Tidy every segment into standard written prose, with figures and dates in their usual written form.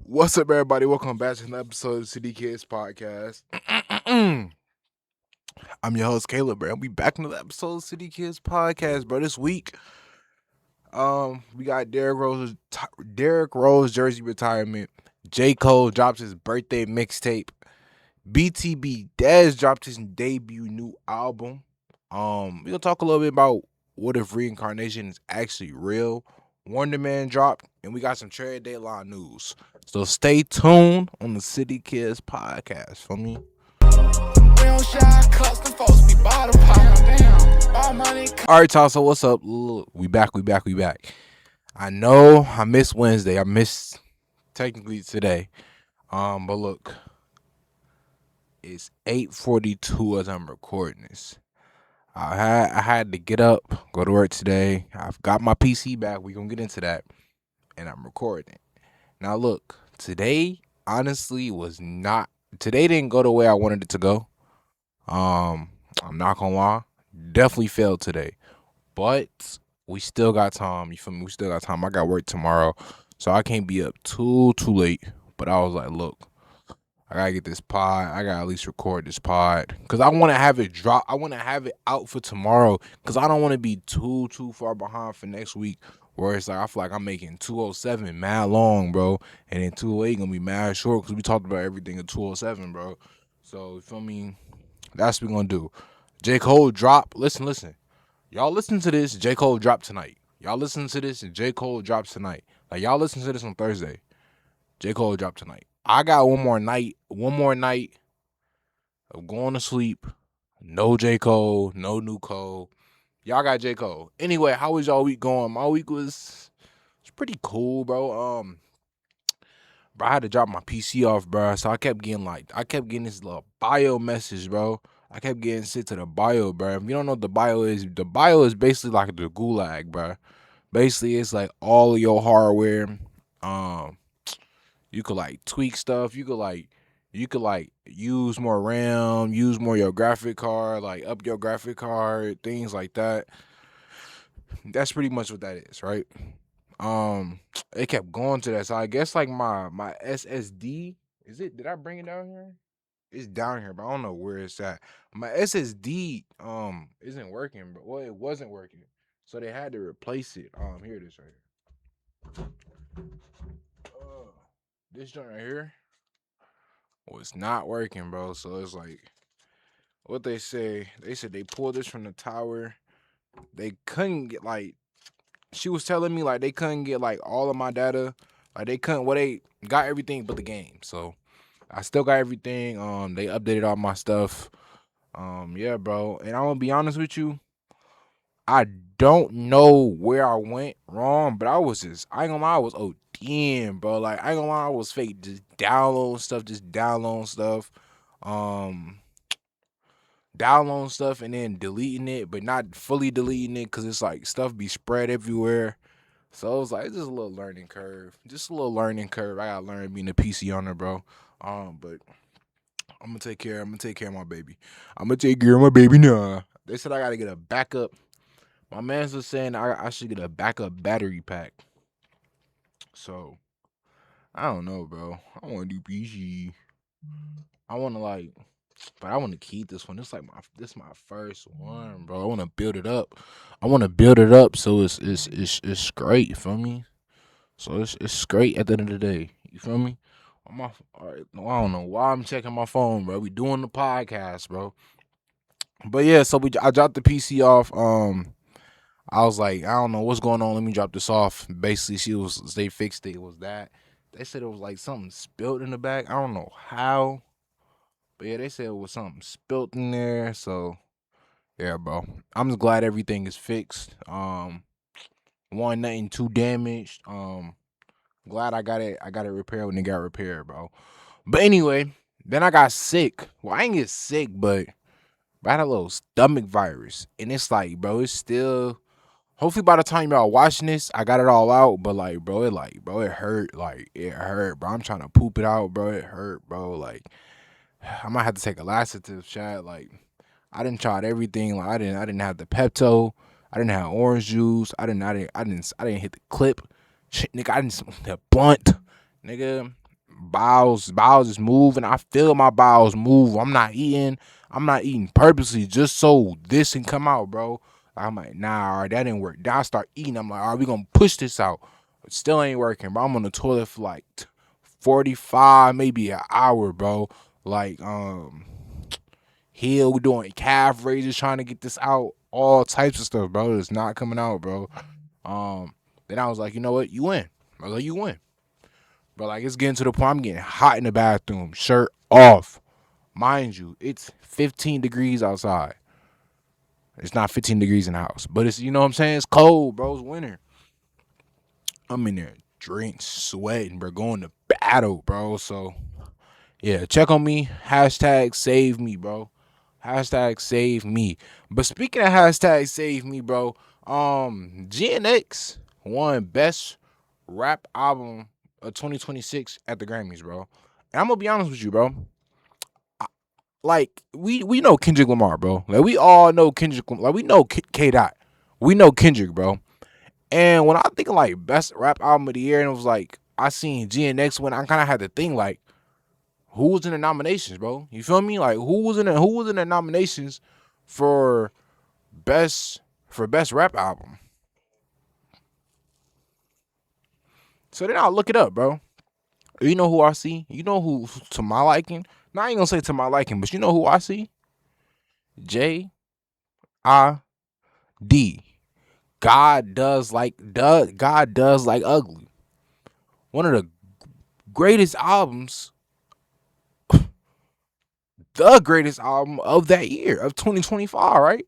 What's up, everybody? Welcome back to another episode of the City Kids Podcast. I'm your host, Caleb, bro. We back in another episode of City Kids Podcast, bro. This week, we got Derrick Rose jersey retirement. J. Cole drops his birthday mixtape. BTB Dez dropped his debut new album. We gonna talk a little bit about what if reincarnation is actually real. Wonder Man dropped, and we got some trade deadline news. So stay tuned on the City Kids Podcast for me. All right, Tom. So what's up? Look, we back. I know I missed Wednesday. I missed technically today. But look, it's 8:42 as I'm recording this. I had to get up, go to work today. I've got my PC back. We're gonna get into that. And I'm recording. Now look, today honestly today didn't go the way I wanted it to go. I'm not gonna lie. Definitely failed today. But we still got time. You feel me? We still got time. I got work tomorrow. So I can't be up too late. But I was like, look, I gotta get this pod. I gotta at least record this pod. Cause I wanna have it drop. I wanna have it out for tomorrow. Cause I don't wanna be too far behind for next week. Where it's like I feel like I'm making 207 mad long, bro. And then 208 gonna be mad short because we talked about everything at 207, bro. So you feel me? That's what we gonna do. J. Cole drop. Listen. Y'all listen to this. J. Cole dropped tonight. Y'all listen to this and J. Cole drops tonight. Like y'all listen to this on Thursday. J. Cole dropped tonight. I got one more night of going to sleep. No J. Cole, no new Cole. Y'all got J. Cole. Anyway, how was y'all week going? My week was pretty cool, bro. Bro, I had to drop my PC off, bro. So I kept getting this little bio message, bro. I kept getting sent to the bio, bro. If you don't know what the bio is basically like the gulag, bro. Basically, it's like all of your hardware. You could like tweak stuff. You could use more RAM, use more your graphic card, like up your graphic card, things like that. That's pretty much what that is, right? It kept going to that. So I guess like my SSD, is it? Did I bring it down here? It's down here, but I don't know where it's at. My SSD isn't working, but well, it wasn't working. So they had to replace it. Here it is right here. This joint right here was not working, bro. So it's like what they said they pulled this from the tower. They couldn't get like she was telling me like they couldn't get like all of my data. Like they couldn't they got everything but the game. So I still got everything. They updated all my stuff. Yeah, bro. And I'm gonna be honest with you. I don't know where I went wrong, but I ain't gonna lie, I was ODing, bro. Like I ain't gonna lie, I was fake just downloading stuff. Um downloading stuff and then deleting it, but not fully deleting it because it's like stuff be spread everywhere. So it was like it's just a little learning curve. Just a little learning curve. I gotta learn being a PC owner, bro. But I'm gonna take care. I'm gonna take care of my baby. I'm gonna take care of my baby now. They said I gotta get a backup. My man's was saying I should get a backup battery pack. So I don't know, bro. I want to do PC. I want to but I want to keep this one. This my first one, bro. I want to build it up. So it's great. You feel me? So it's great at the end of the day. You feel me? All right, I don't know why I'm checking my phone, bro. We doing the podcast, bro. But yeah, so I dropped the PC off. I was like, I don't know what's going on. Let me drop this off. Basically, they fixed it. It was that. They said it was like something spilled in the back. I don't know how. But yeah, they said it was something spilled in there. So yeah, bro. I'm just glad everything is fixed. Nothing too damaged. Glad I got it repaired when it got repaired, bro. But anyway, then I got sick. Well, I ain't get sick, but I had a little stomach virus. And it's like, bro, it's still hopefully by the time y'all watching this, I got it all out. But it hurt. Like it hurt, bro. I'm trying to poop it out, bro. It hurt, bro. Like I might have to take a laxative shot. Like I didn't try everything. Like I didn't have the Pepto. I didn't have orange juice. I didn't hit the clip. Shit, nigga, I didn't smoke the blunt, nigga. bowels is moving. I feel my bowels move. I'm not eating purposely just so this can come out, bro. I'm like, nah, all right, that didn't work. Then I start eating. I'm like, all right, we gonna push this out. It still ain't working, bro. I'm on the toilet for like 45, maybe an hour, bro. Like, heel doing calf raises trying to get this out. All types of stuff, bro. It's not coming out, bro. Then I was like, you know what? You win. I was like, you win. But like it's getting to the point I'm getting hot in the bathroom, shirt off. Mind you, it's 15 degrees outside. It's not 15 degrees in the house, but it's, you know what I'm saying? It's cold, bro. It's winter. I'm in there drinking, sweating, bro, going to battle, bro. So yeah, check on me. Hashtag save me, bro. Hashtag save me. But speaking of hashtag save me, bro, GNX won best rap album of 2026 at the Grammys, bro. And I'm gonna be honest with you, bro. Like we know Kendrick Lamar, bro. Like we all know Kendrick. Like we know K. Dot. We know Kendrick, bro. And when I think of like best rap album of the year, and it was like I seen GNX win, I kind of had to think like, who was in the nominations, bro? You feel me? Like who was in the nominations for best rap album? So then I'll look it up, bro. You know who I see? You know who to my liking? Now I ain't gonna say to my liking, but you know who I see? J.I.D. God does like ugly. One of the greatest albums, the greatest album of that year of 2025, right?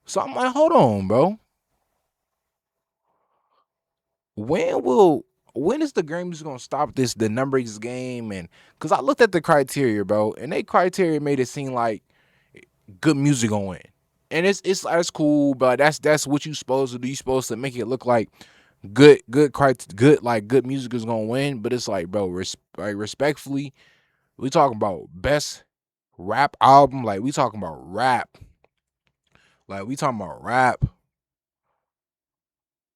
So I'm like, hold on, bro. When is the Grammys gonna stop the numbers game? And because I looked at the criteria, bro, and they criteria made it seem like good music gonna win. And it's cool, but that's what you supposed to do. You supposed to make it look like good music is gonna win. But it's like, bro, respectfully, we talking about best rap album. Like we talking about rap. Like we talking about rap.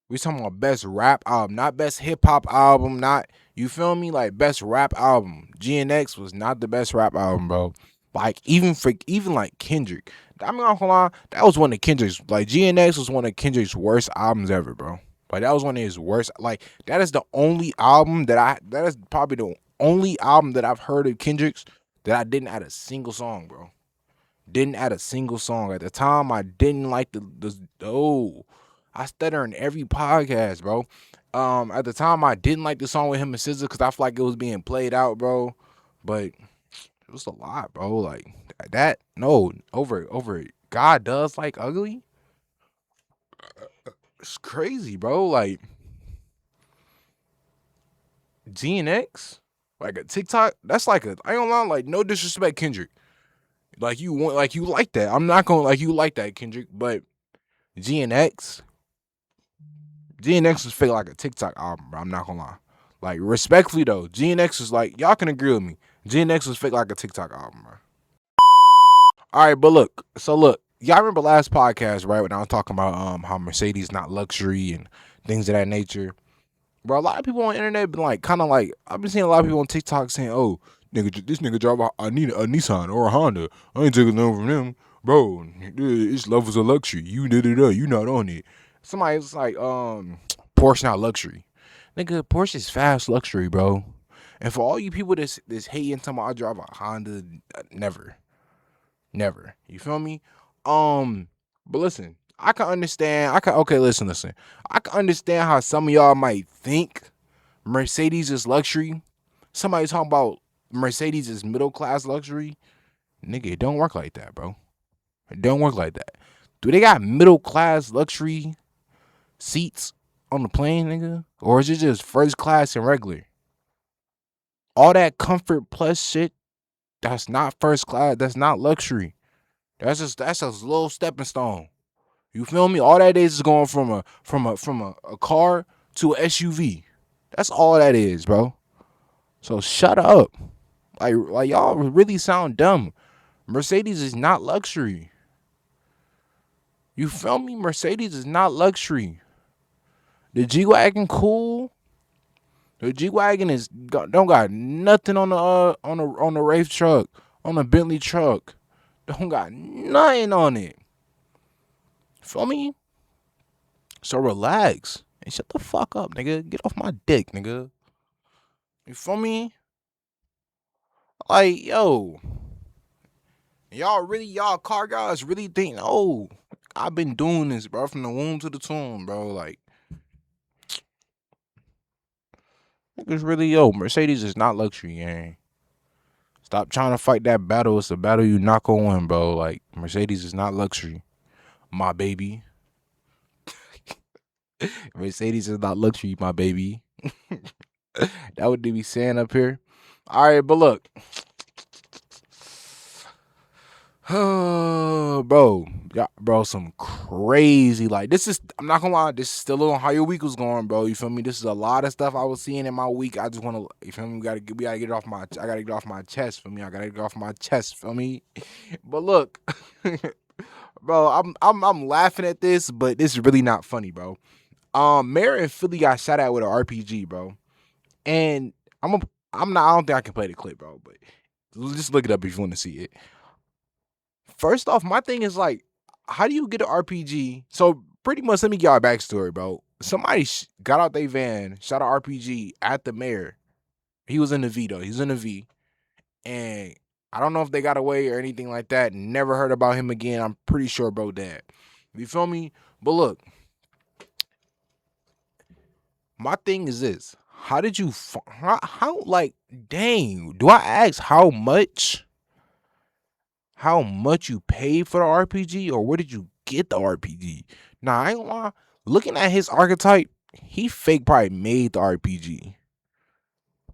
We talking about best rap album, not best hip hop album. Not, you feel me? Like best rap album. GNX was not the best rap album, bro. Like even like Kendrick. I'm not gonna lie, that was one of Kendrick's, like GNX was one of Kendrick's worst albums ever, bro. Like that was one of his worst. Like that is the only album that is probably the only album that I've heard of Kendrick's that I didn't add a single song, bro. Didn't add a single song. At the time, I didn't like I stutter in every podcast, bro. At the time, I didn't like the song with him and SZA because I feel like it was being played out, bro. But it was a lot, bro. Like that. No, over. God does like ugly. It's crazy, bro. Like GNX, like a TikTok. That's like I ain't gonna lie. Like no disrespect, Kendrick. Like you like that. I'm not gonna like you like that, Kendrick. But GNX, GNX was fake like a TikTok album, bro. I'm not gonna lie. Like respectfully though, GNX was like, y'all can agree with me. GNX was fake like a TikTok album, bro. All right, but look. So look, y'all remember last podcast, right? When I was talking about how Mercedes not luxury and things of that nature. Bro, a lot of people on the internet been like, kind of like, I've been seeing a lot of people on TikTok saying, "Oh, nigga, this nigga drive I need a Nissan or a Honda. I ain't taking none from them, bro. It's levels of luxury. You did it up. You not on it." Somebody's like, Porsche not luxury, nigga. Porsche is fast luxury, bro. And for all you people that's hating, talking about I drive a Honda, never. You feel me? But listen, I can understand. Okay. Listen. I can understand how some of y'all might think Mercedes is luxury. Somebody talking about Mercedes is middle class luxury. Nigga, it don't work like that, bro. It don't work like that. Do they got middle class luxury seats on the plane, nigga? Or is it just first class and regular? All that comfort plus shit, that's not first class. That's not luxury. That's a little stepping stone. You feel me? All that is going from a car to a SUV. That's all that is, bro. So shut up. Like y'all really sound dumb. Mercedes is not luxury. You feel me? Mercedes is not luxury. The G-Wagon cool. The G wagon don't got nothing on the Wraith truck, on the Bentley truck. Don't got nothing on it. Feel me? So relax and shut the fuck up, nigga. Get off my dick, nigga. You feel me? Like, yo, y'all car guys really think, oh, I've been doing this, bro, from the womb to the tomb, bro. Like, niggas really, yo, Mercedes is not luxury, gang. Stop trying to fight that battle. It's a battle you not gonna win, bro. Like, Mercedes is not luxury, my baby. Mercedes is not luxury, my baby. That what they be saying up here. All right, but look. bro, yeah, bro, some crazy, like, this is, I'm not gonna lie, this is still on how your week was going, bro. You feel me? This is a lot of stuff I was seeing in my week. I just want to, you feel me? We gotta get it off my, I gotta get it off my chest. For me, I gotta get it off my chest. For me, but look, bro, I'm laughing at this, but this is really not funny, bro. Mayor in Philly got shot at with an RPG, bro, and I'm not, I don't think I can play the clip, bro, but just look it up if you want to see it. First off, my thing is like, how do you get an RPG? So pretty much, let me give y'all a backstory, bro. Somebody got out their van, shot an RPG at the mayor. He was in the V though. He was in the V, and I don't know if they got away or anything like that. Never heard about him again. I'm pretty sure bro dead. You feel me? But look, my thing is this: how did you? How like? Dang, do I ask how much? How much you paid for the RPG, or where did you get the RPG? Nah, I ain't gonna lie. Looking at his archetype, he fake probably made the RPG.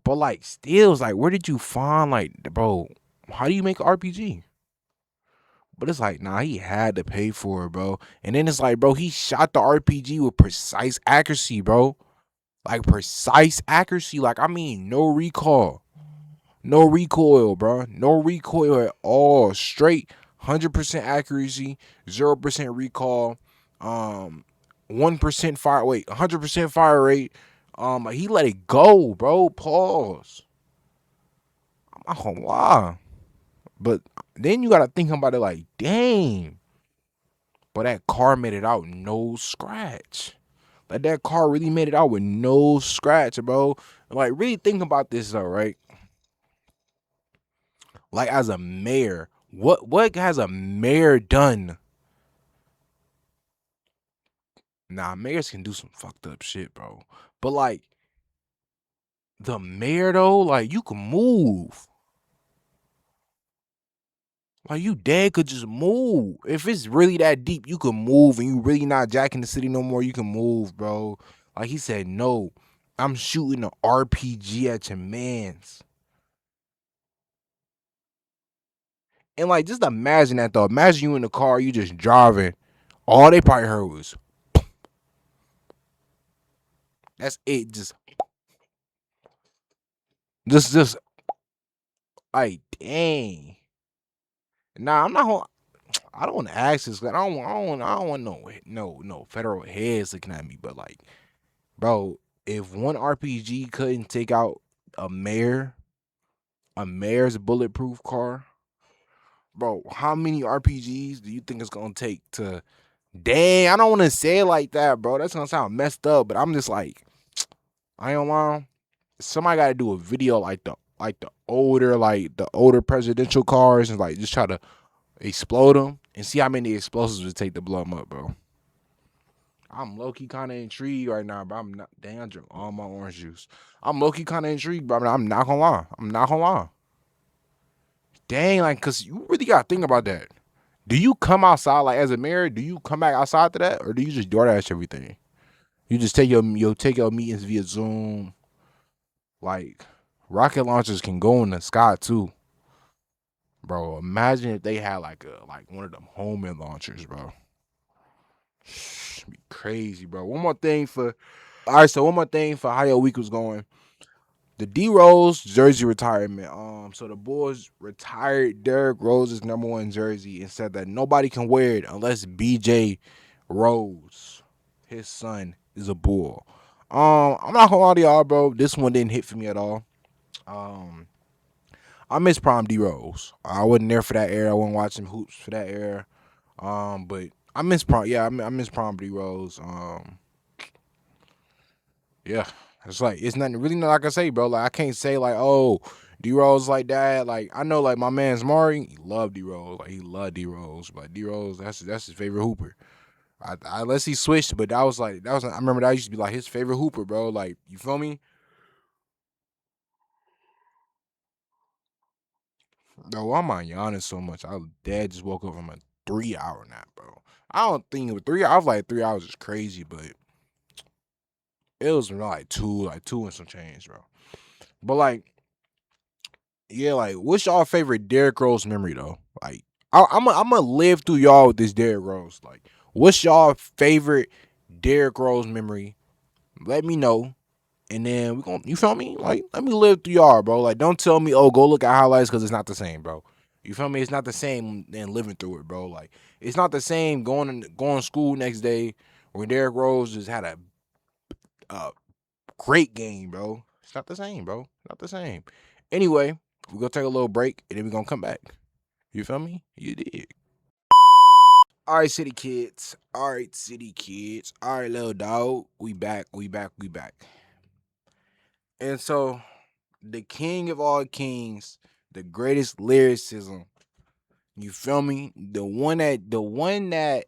But like, still, it's like, where did you find, like, bro? How do you make an RPG? But it's like, nah, he had to pay for it, bro. And then it's like, bro, he shot the RPG with precise accuracy, bro. Like, precise accuracy. Like, I mean, no recall. No recoil, bro. No recoil at all. Straight 100% accuracy, 0% recall, 1% fire. Wait, 100% fire rate. He let it go, bro. Pause. I'm not gonna lie, but then you gotta think about it like, dang. But that car made it out no scratch. Like that car really made it out with no scratch, bro. Like really think about this though, right? Like as a mayor, what has a mayor done? Nah, mayors can do some fucked up shit, bro. But like the mayor though, like you can move. Like you dead could just move. If it's really that deep, you can move and you really not jacking the city no more, you can move, bro. Like he said, no, I'm shooting an RPG at your mans. And like just imagine that though. Imagine you in the car, you just driving. All they probably heard was that's it. Just like dang. Nah, I'm not gonna, I don't want to ask this. I don't want no federal heads looking at me. But like, bro, if one RPG couldn't take out a mayor, a mayor's bulletproof car, bro, how many RPGs do you think it's gonna take to? Dang, I don't want to say it like that, bro. That's gonna sound messed up. But I'm just like, I ain't lying. Somebody got to do a video like the older presidential cars and like just try to explode them and see how many explosives would take to blow them up, bro. I'm low key kind of intrigued right now, bro. I'm not. Dang, I drink all my orange juice. I'm low key kind of intrigued, bro. I'm not gonna lie. I'm not gonna lie. Dang, like, cause you really gotta think about that. Do you come outside like as a mayor? Do you come back outside to that, or do you just DoorDash everything? You just take your meetings via Zoom. Like rocket launchers can go in the sky too, bro. Imagine if they had like one of them homing launchers, bro. Be crazy, bro. One more thing for all right. So one more thing for how your week was going. The D Rose jersey retirement. So the Bulls retired Derrick Rose's #1 jersey and said that nobody can wear it unless BJ Rose, his son, is a Bull. I'm not gonna lie to y'all, bro. This one didn't hit for me at all. Um, I miss Prom D Rose. I wasn't there for that era. I wasn't watching hoops for that era. But I miss Prom. Yeah, I miss Prom D Rose. Yeah, it's like it's nothing really not like I say, bro. Like I can't say like, oh, D Rose like that. Like I know like my man's Mari, he loved D Rose. Like he loved D Rose. But D Rose, that's his favorite hooper. I unless he switched, but that was I remember that used to be like his favorite hooper, bro. Like you feel me? No, I'm on Giannis so much. Dad just woke up from a 3 hour nap, bro. I don't think it was 3 hours. I was like 3 hours is crazy, but it was like two and some change, bro. But like, yeah, like, what's y'all favorite Derrick Rose memory though? Like, I'm gonna live through y'all with this Derrick Rose. Like, what's y'all favorite Derrick Rose memory? Let me know. And then we gonna, you feel me? Like, let me live through y'all, bro. Like, don't tell me, oh, go look at highlights because it's not the same, bro. You feel me? It's not the same than living through it, bro. Like, it's not the same going to school next day when Derrick Rose just had a great game, bro. It's not the same, bro. Not the same. Anyway, we're gonna take a little break and then we're gonna come back. You feel me? You did. All right, city kids. All right, city kids. All right, little dog. We back. We back. We back. And so the king of all kings, the greatest lyricism. You feel me? The one that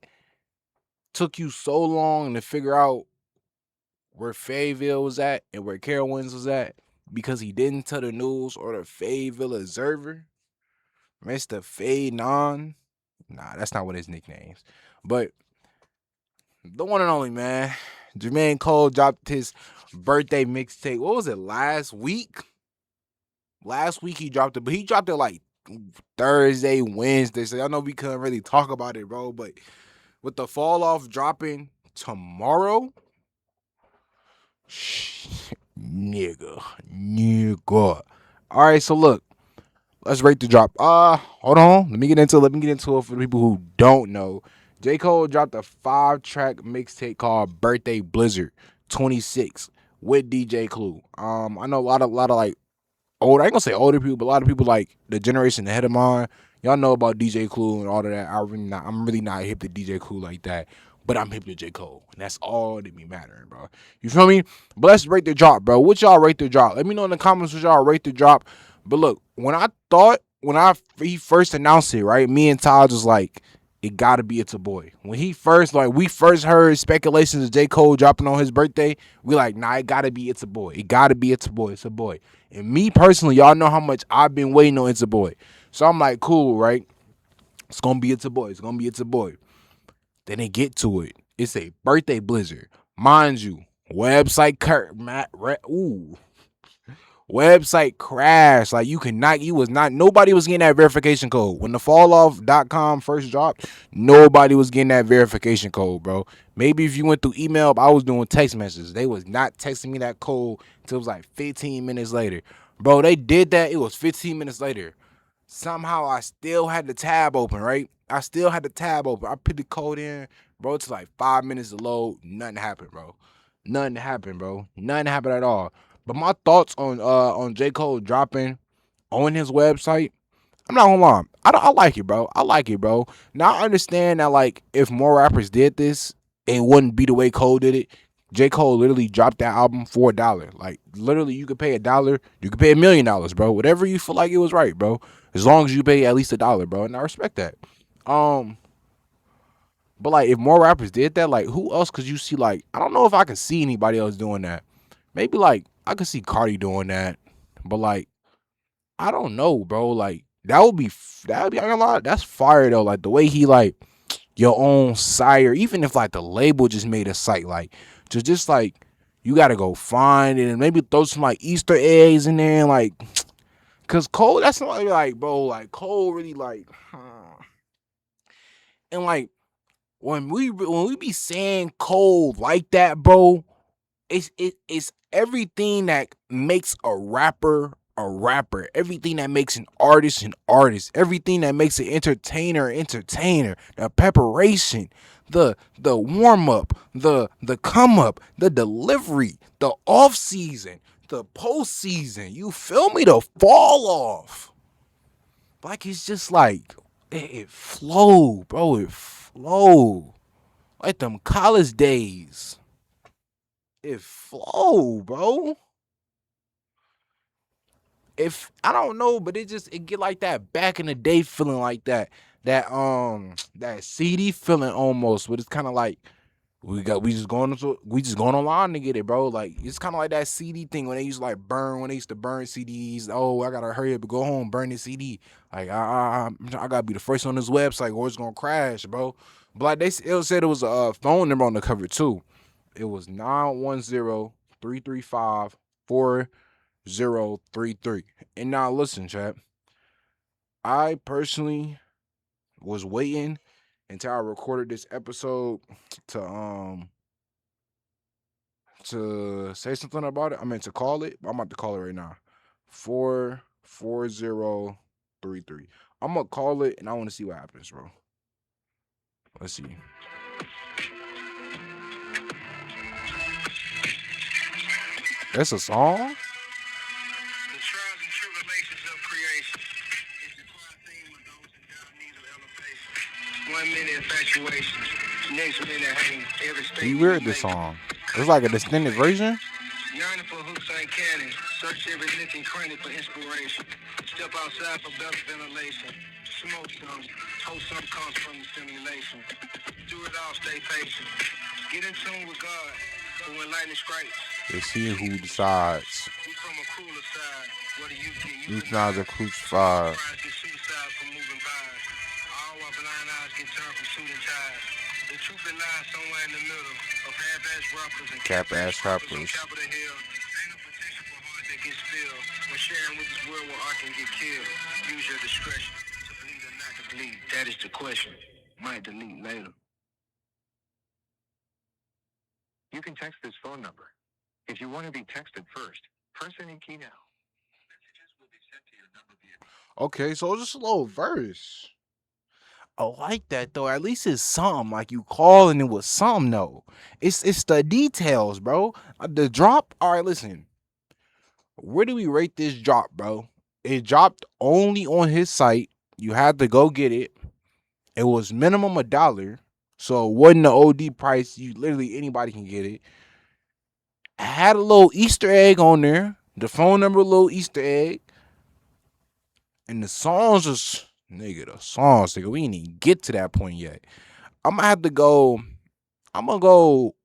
took you so long to figure out where Fayetteville was at and where Carowinds was at because he didn't tell the news or the Fayetteville Observer. Mr. Faye Non. Nah, that's not what his nickname's. But the one and only, man. Jermaine Cole dropped his birthday mixtape. What was it, last week? Last week he dropped it, but he dropped it like Thursday, Wednesday. So y'all know we couldn't really talk about it, bro. But with the fall off dropping tomorrow, nigga. All right, so look, let's rate the drop. Hold on. Let me get into it for the people who don't know. J. Cole dropped a 5-track mixtape called Birthday Blizzard 26 with DJ Clue. I know a lot of like old. I ain't gonna say older people, but a lot of people like the generation ahead of mine. Y'all know about DJ Clue and all of that. I'm really not hip to DJ Clue like that. But I'm hip to J. Cole. And that's all that be mattering, bro. You feel me? But let's rate the drop, bro. What y'all rate the drop? Let me know in the comments what y'all rate the drop. But look, he first announced it, right? Me and Todd was like, it gotta be It's a Boy. When we first heard speculations of J. Cole dropping on his birthday, we like, nah, it gotta be It's a Boy. It gotta be It's a Boy. It's a boy. And me personally, y'all know how much I've been waiting on It's a Boy. So I'm like, cool, right? It's gonna be It's a Boy. It's gonna be It's a Boy. Then they get to it. It's a birthday blizzard. Mind you, website website crash. Like nobody was getting that verification code. When the falloff.com first dropped, nobody was getting that verification code, bro. Maybe if you went through email, I was doing text messages. They was not texting me that code until it was like 15 minutes later. Bro, they did that. It was 15 minutes later. Somehow I still had the tab open, right? I still had the tab open. I put the code in, bro. It's like 5 minutes to load. Nothing happened, bro. Nothing happened, bro. Nothing happened at all. But my thoughts on J. Cole dropping on his website, I'm not gonna lie. I like it, bro. I like it, bro. Now I understand that like if more rappers did this, it wouldn't be the way Cole did it. J. Cole literally dropped that album for $1. Like literally, you could pay $1, you could pay $1,000,000, bro. Whatever you feel like it was right, bro. As long as you pay at least $1, bro, and I respect that. Um, but like if more rappers did that, like who else could you see? Like I don't know if I could see anybody else doing that. Maybe like I could see Cardi doing that, but like I don't know, bro. Like that would be a lot. That's fire though. Like the way he like your own sire, even if like the label just made a site, like just like you gotta go find it and maybe throw some like Easter eggs in there, and, like, cause Cole, that's not like, bro, like Cole really like, and like when we be saying Cole like that, bro, it's everything that makes a rapper a rapper, everything that makes an artist, everything that makes an entertainer, the preparation, the warm up, the come up, the delivery, the off season, the postseason. You feel me? The fall off. Like it's just like it flow, bro. It flow like them college days. It flow, bro. If I don't know, but it get like that back in the day feeling like that CD feeling almost, but it's kind of like we just going online to get it, bro. Like it's kind of like that CD thing when they used to like burn when they used to burn CDs. Oh, I gotta hurry up and go home, burn this CD. Like I gotta be the first on this website or it's gonna crash, bro. But like it said it was a phone number on the cover too. It was 910-335-4033. And now listen, chat. I personally was waiting until I recorded this episode to say something about it. I meant to call it. I'm about to call it right now. 44033. I'm gonna call it and I want to see what happens, bro. Let's see. That's a song? The trials and tribulations of creation. It's the quiet theme of those in dire need of elevation. 1 minute infatuation. Next minute hang every state. You weird this song. It's like a extended version. Yearning for hooks and cannon. Search every nook and cranny for inspiration. Step outside for better ventilation. Smoke some. Hope some comes from the simulation. Do it all, stay patient. Get in tune with God. But when lightning strikes, they see who decides. We from a cooler side. What do you get? You guys are crucified. All our blind eyes get turned from shooting ties. The truth lies somewhere in the middle of half-ass rappers and cap-ass rappers on top of the hill. Ain't no protection for hearts that get spilled. When sharing with this world where art can get killed. Use your discretion to believe or not to believe. That is the question. Might delete later. You can text this phone number. If you want to be texted first, press any key now. Messages will be sent to your number via. Okay, so just a little verse. I like that though. At least it's something. Like you calling it was something though. It's the details, bro. The drop. All right, listen. Where do we rate this drop, bro? It dropped only on his site. You had to go get it. It was minimum $1. So it wasn't the OD price. You literally anybody can get it. I had a little Easter egg on there. The phone number, a little Easter egg. And the songs just nigga, we ain't even get to that point yet. I'm gonna go.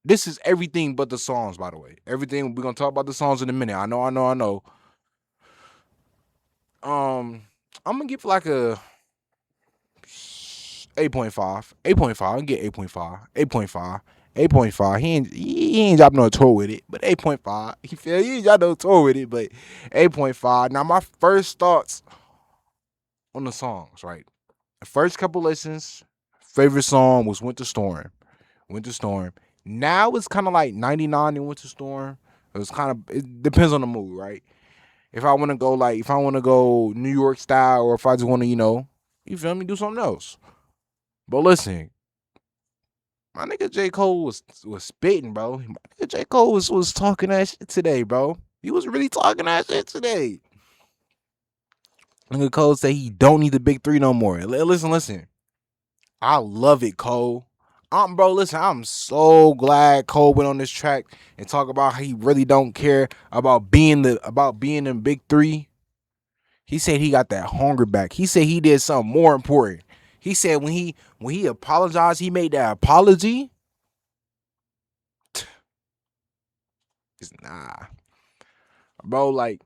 This is everything but the songs, by the way. Everything we're gonna talk about the songs in a minute. I know. I'm gonna give like a 8.5. 8.5. I can get 8.5. 8.5. 8.5. He ain't dropped no tour with it, but 8.5. He ain't dropped no tour with it, but 8.5. Now my first thoughts on the songs, right? The first couple listens, favorite song was Winter Storm. Winter Storm. Now it's kind of like 99 in Winter Storm. It depends on the mood, right? If I want to go New York style, or if I just want to, you feel me, do something else. But listen, my nigga J. Cole was spitting, bro. My nigga J. Cole was talking that shit today, bro. He was really talking that shit today. Nigga Cole say he don't need the big three no more. Listen. I love it, Cole. Bro, listen, I'm so glad Cole went on this track and talk about how he really don't care about being in big three. He said he got that hunger back. He said he did something more important. He said when he apologized, he made that apology. Nah. Bro, like,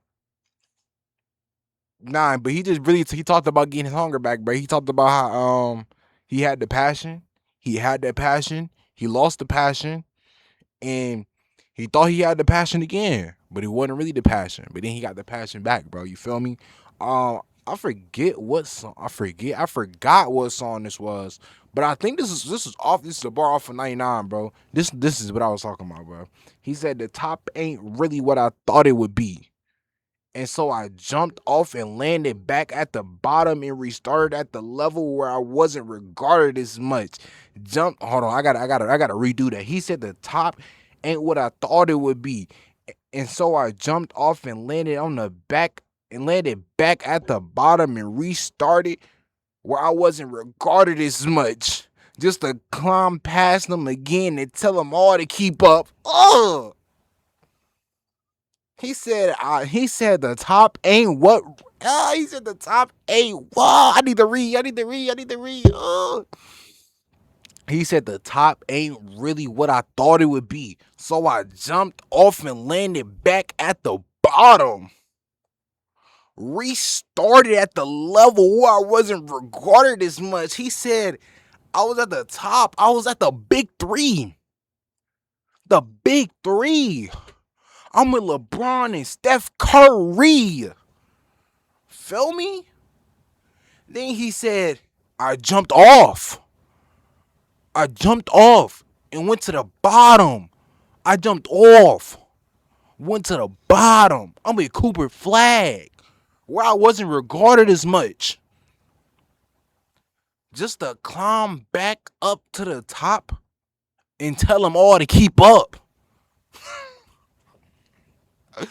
nah, but he just really he talked about getting his hunger back, bro. He talked about how he had the passion. He had that passion. He lost the passion. And he thought he had the passion again, but it wasn't really the passion. But then he got the passion back, bro. You feel me? I forget what song. I forgot what song this was. But I think this is off. This is a bar off of 99, bro. This is what I was talking about, bro. He said the top ain't really what I thought it would be. And so I jumped off and landed back at the bottom and restarted at the level where I wasn't regarded as much. Hold on, I gotta redo that. He said the top ain't what I thought it would be. And so I jumped off and landed on the back and landed back at the bottom and restarted where I wasn't regarded as much. Just to climb past them again and tell them all to keep up. Ugh! He said the top ain't what. He said the top ain't what. I need to read. He said the top ain't really what I thought it would be. So I jumped off and landed back at the bottom. Restarted at the level where I wasn't regarded as much. He said I was at the top. I was at the big three. The big three. I'm with LeBron and Steph Curry. Feel me? Then he said, I jumped off. And went to the bottom. I jumped off. Went to the bottom. I'm with Cooper Flag. Where I wasn't regarded as much. Just to climb back up to the top and tell them all to keep up. I'm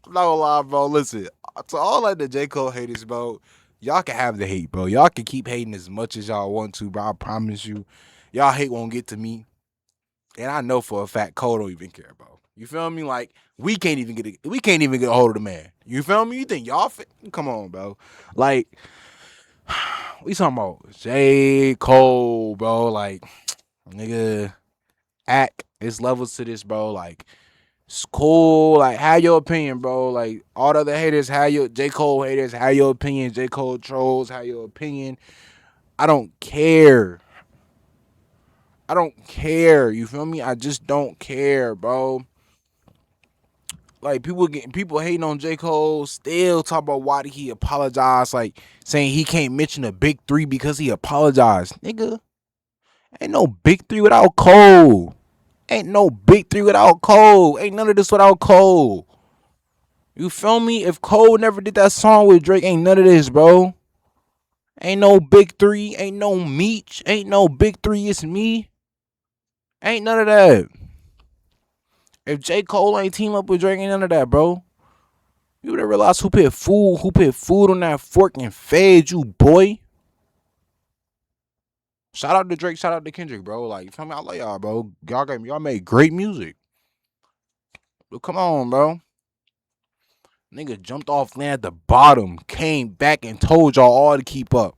not gonna lie, bro. Listen, to all like the J. Cole haters, bro, y'all can have the hate, bro. Y'all can keep hating as much as y'all want to, bro. I promise you. Y'all hate won't get to me. And I know for a fact Cole don't even care, bro. You feel me? Like, we can't even get a hold of the man. You feel me? You think y'all come on, bro. Like, we talking about J. Cole, bro. Like, nigga, it's levels to this, bro. Like, it's cool. Like, have your opinion, bro. Like, all the other haters, J. Cole haters, have your opinion. J. Cole trolls, have your opinion. I don't care. You feel me? I just don't care, bro. Like, people hating on J. Cole, still talk about why did he apologize, like saying he can't mention the big three because he apologized. Nigga, ain't no big three without Cole. Ain't no big three without Cole. Ain't none of this without Cole. You feel me? If Cole never did that song with Drake, ain't none of this, bro. Ain't no big three. Ain't no Meech. Ain't no big three. It's me. Ain't none of that. If J. Cole ain't team up with Drake, ain't none of that, bro. You would have realized who put food on that fork and fed you, boy. Shout out to Drake, shout out to Kendrick, bro. Like, you feel me? I love y'all, bro. Y'all made great music. But come on, bro. Nigga jumped off land at the bottom, came back and told y'all all to keep up.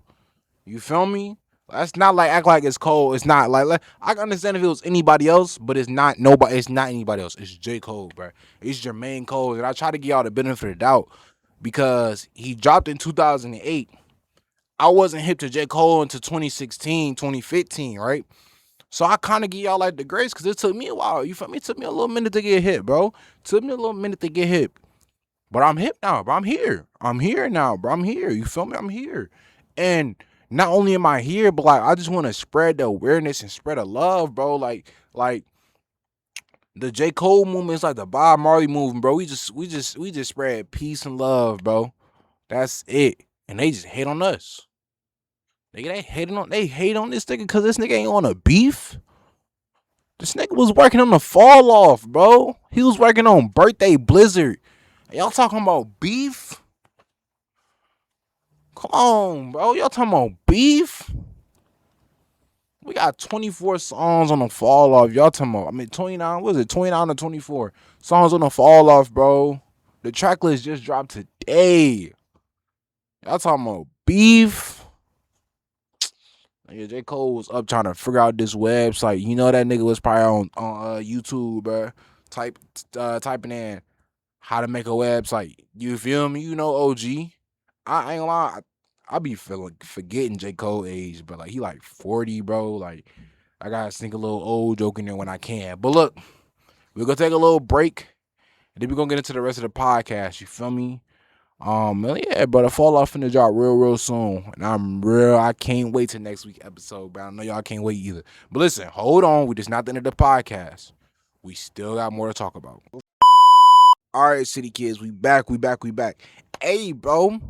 You feel me? That's not like act like it's Cole. It's not like I can understand if it was anybody else, but it's not nobody. It's not anybody else. It's J. Cole, bro. It's Jermaine Cole, and I try to give y'all the benefit of the doubt because he dropped in 2008. I wasn't hip to J. Cole until 2016, 2015, right? So I kind of give y'all like the grace because it took me a while. You feel me? It took me a little minute to get hip, bro. But I'm hip now, bro. I'm here. I'm here now, bro. I'm here. You feel me? I'm here. And not only am I here, but like I just want to spread the awareness and spread the love, bro. Like the J. Cole movement is like the Bob Marley movement, bro. We just spread peace and love, bro. That's it. And they just hate on us. They hate on this nigga because this nigga ain't on a beef. This nigga was working on the fall off, bro. He was working on Birthday Blizzard. Y'all talking about beef? Come on, bro. Y'all talking about beef? We got 24 songs on the fall off. Y'all talking about, 29, what is it? 29 or 24 songs on the fall off, bro. The track list just dropped today. Y'all talking about beef? Nigga, J. Cole was up trying to figure out this website. You know that nigga was probably on YouTube, bro. Typing in how to make a website. You feel me? You know OG. I ain't gonna lie. I be forgetting J. Cole age, but like he like 40, bro. Like I gotta sneak a little old joke in there when I can. But look, we're gonna take a little break, and then we're gonna get into the rest of the podcast. You feel me? Yeah, but I fall off in the drop real soon. And I can't wait till next week's episode, but I know y'all can't wait either. But listen, hold on. We just not the end of the podcast. We still got more to talk about. All right, city kids, we back, we back, we back. Hey, bro,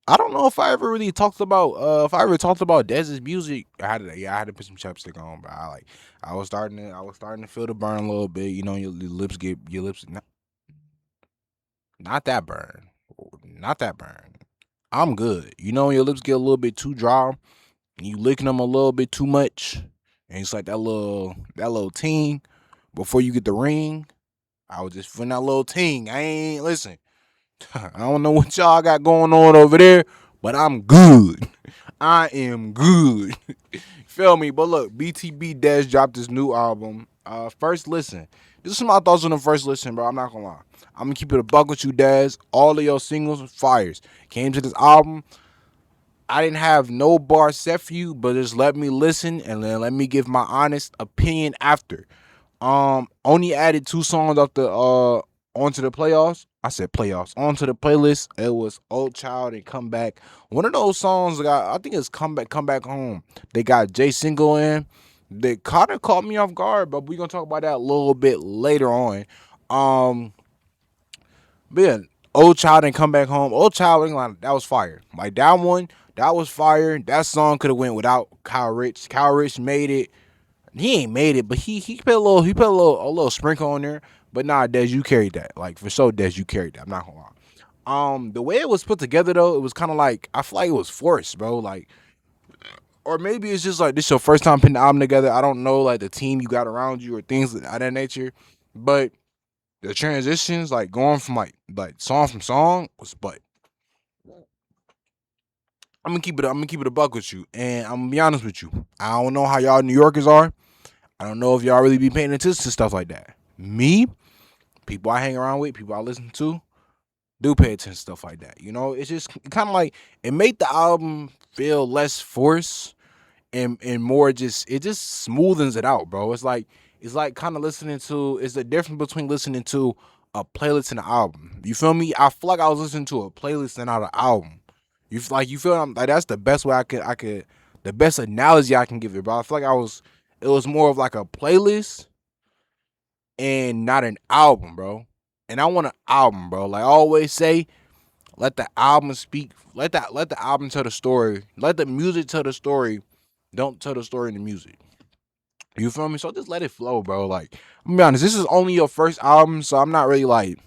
I don't know if I ever really talked about if I ever talked about Dez's music. I had to put some chapstick on, bro. I was starting to feel the burn a little bit. You know, your lips get your lips not that burn, not that burn. I'm good. You know, your lips get a little bit too dry, and you licking them a little bit too much, and it's like that little ting before you get the ring. I was just feeling that little ting. I ain't listen. I don't know what y'all got going on over there, but I'm good. I am good. Feel me? But look, BTB Dash dropped his new album. First listen. This is my thoughts on the first listen, bro. I'm not gonna lie. I'm gonna keep it a buck with you, Daz. All of your singles fires. Came to this album. I didn't have no bar set for you, but just let me listen and then let me give my honest opinion after. Only added 2 songs off the onto the playoffs. I said playoffs onto the playlist. It was Old Child and Come Back. One of those songs got I think it's Come Back Home. They got Jay Single in. They kind of caught me off guard, but we're gonna talk about that a little bit later on. Um, but yeah, Old Child and Come Back Home. Old Child, that was fire. Like that one, that was fire. That song could have went without Kyle Rich. Kyle Rich made it. He ain't made it, but he put a little sprinkle on there. But nah, Des, you carried that. Like for sure, Des, you carried that. I'm not gonna lie. The way it was put together though, it was kind of like I feel like it was forced, bro. Like, or maybe it's just like this your first time putting the album together. I don't know, like the team you got around you or things of that nature. But the transitions, like going from like song from song, was but. I'm gonna keep it a buck with you, and I'm gonna be honest with you. I don't know how y'all New Yorkers are. I don't know if y'all really be paying attention to stuff like that. Me, people I hang around with, people I listen to, do pay attention to stuff like that. You know, it's just kind of like it made the album feel less forced and more just it just smoothens it out, bro. It's like kind of listening to it's the difference between listening to a playlist and an album. You feel me? I feel like I was listening to a playlist and not an album. You feel like that's the best way I could the best analogy I can give it, bro. I feel like it was more of like a playlist and not an album, bro. And I want an album, bro. Like I always say, let the album speak. Let the album tell the story. Let the music tell the story. Don't tell the story in the music. You feel me? So just let it flow, bro. Like, I'm gonna be honest, this is only your first album, so I'm not really like,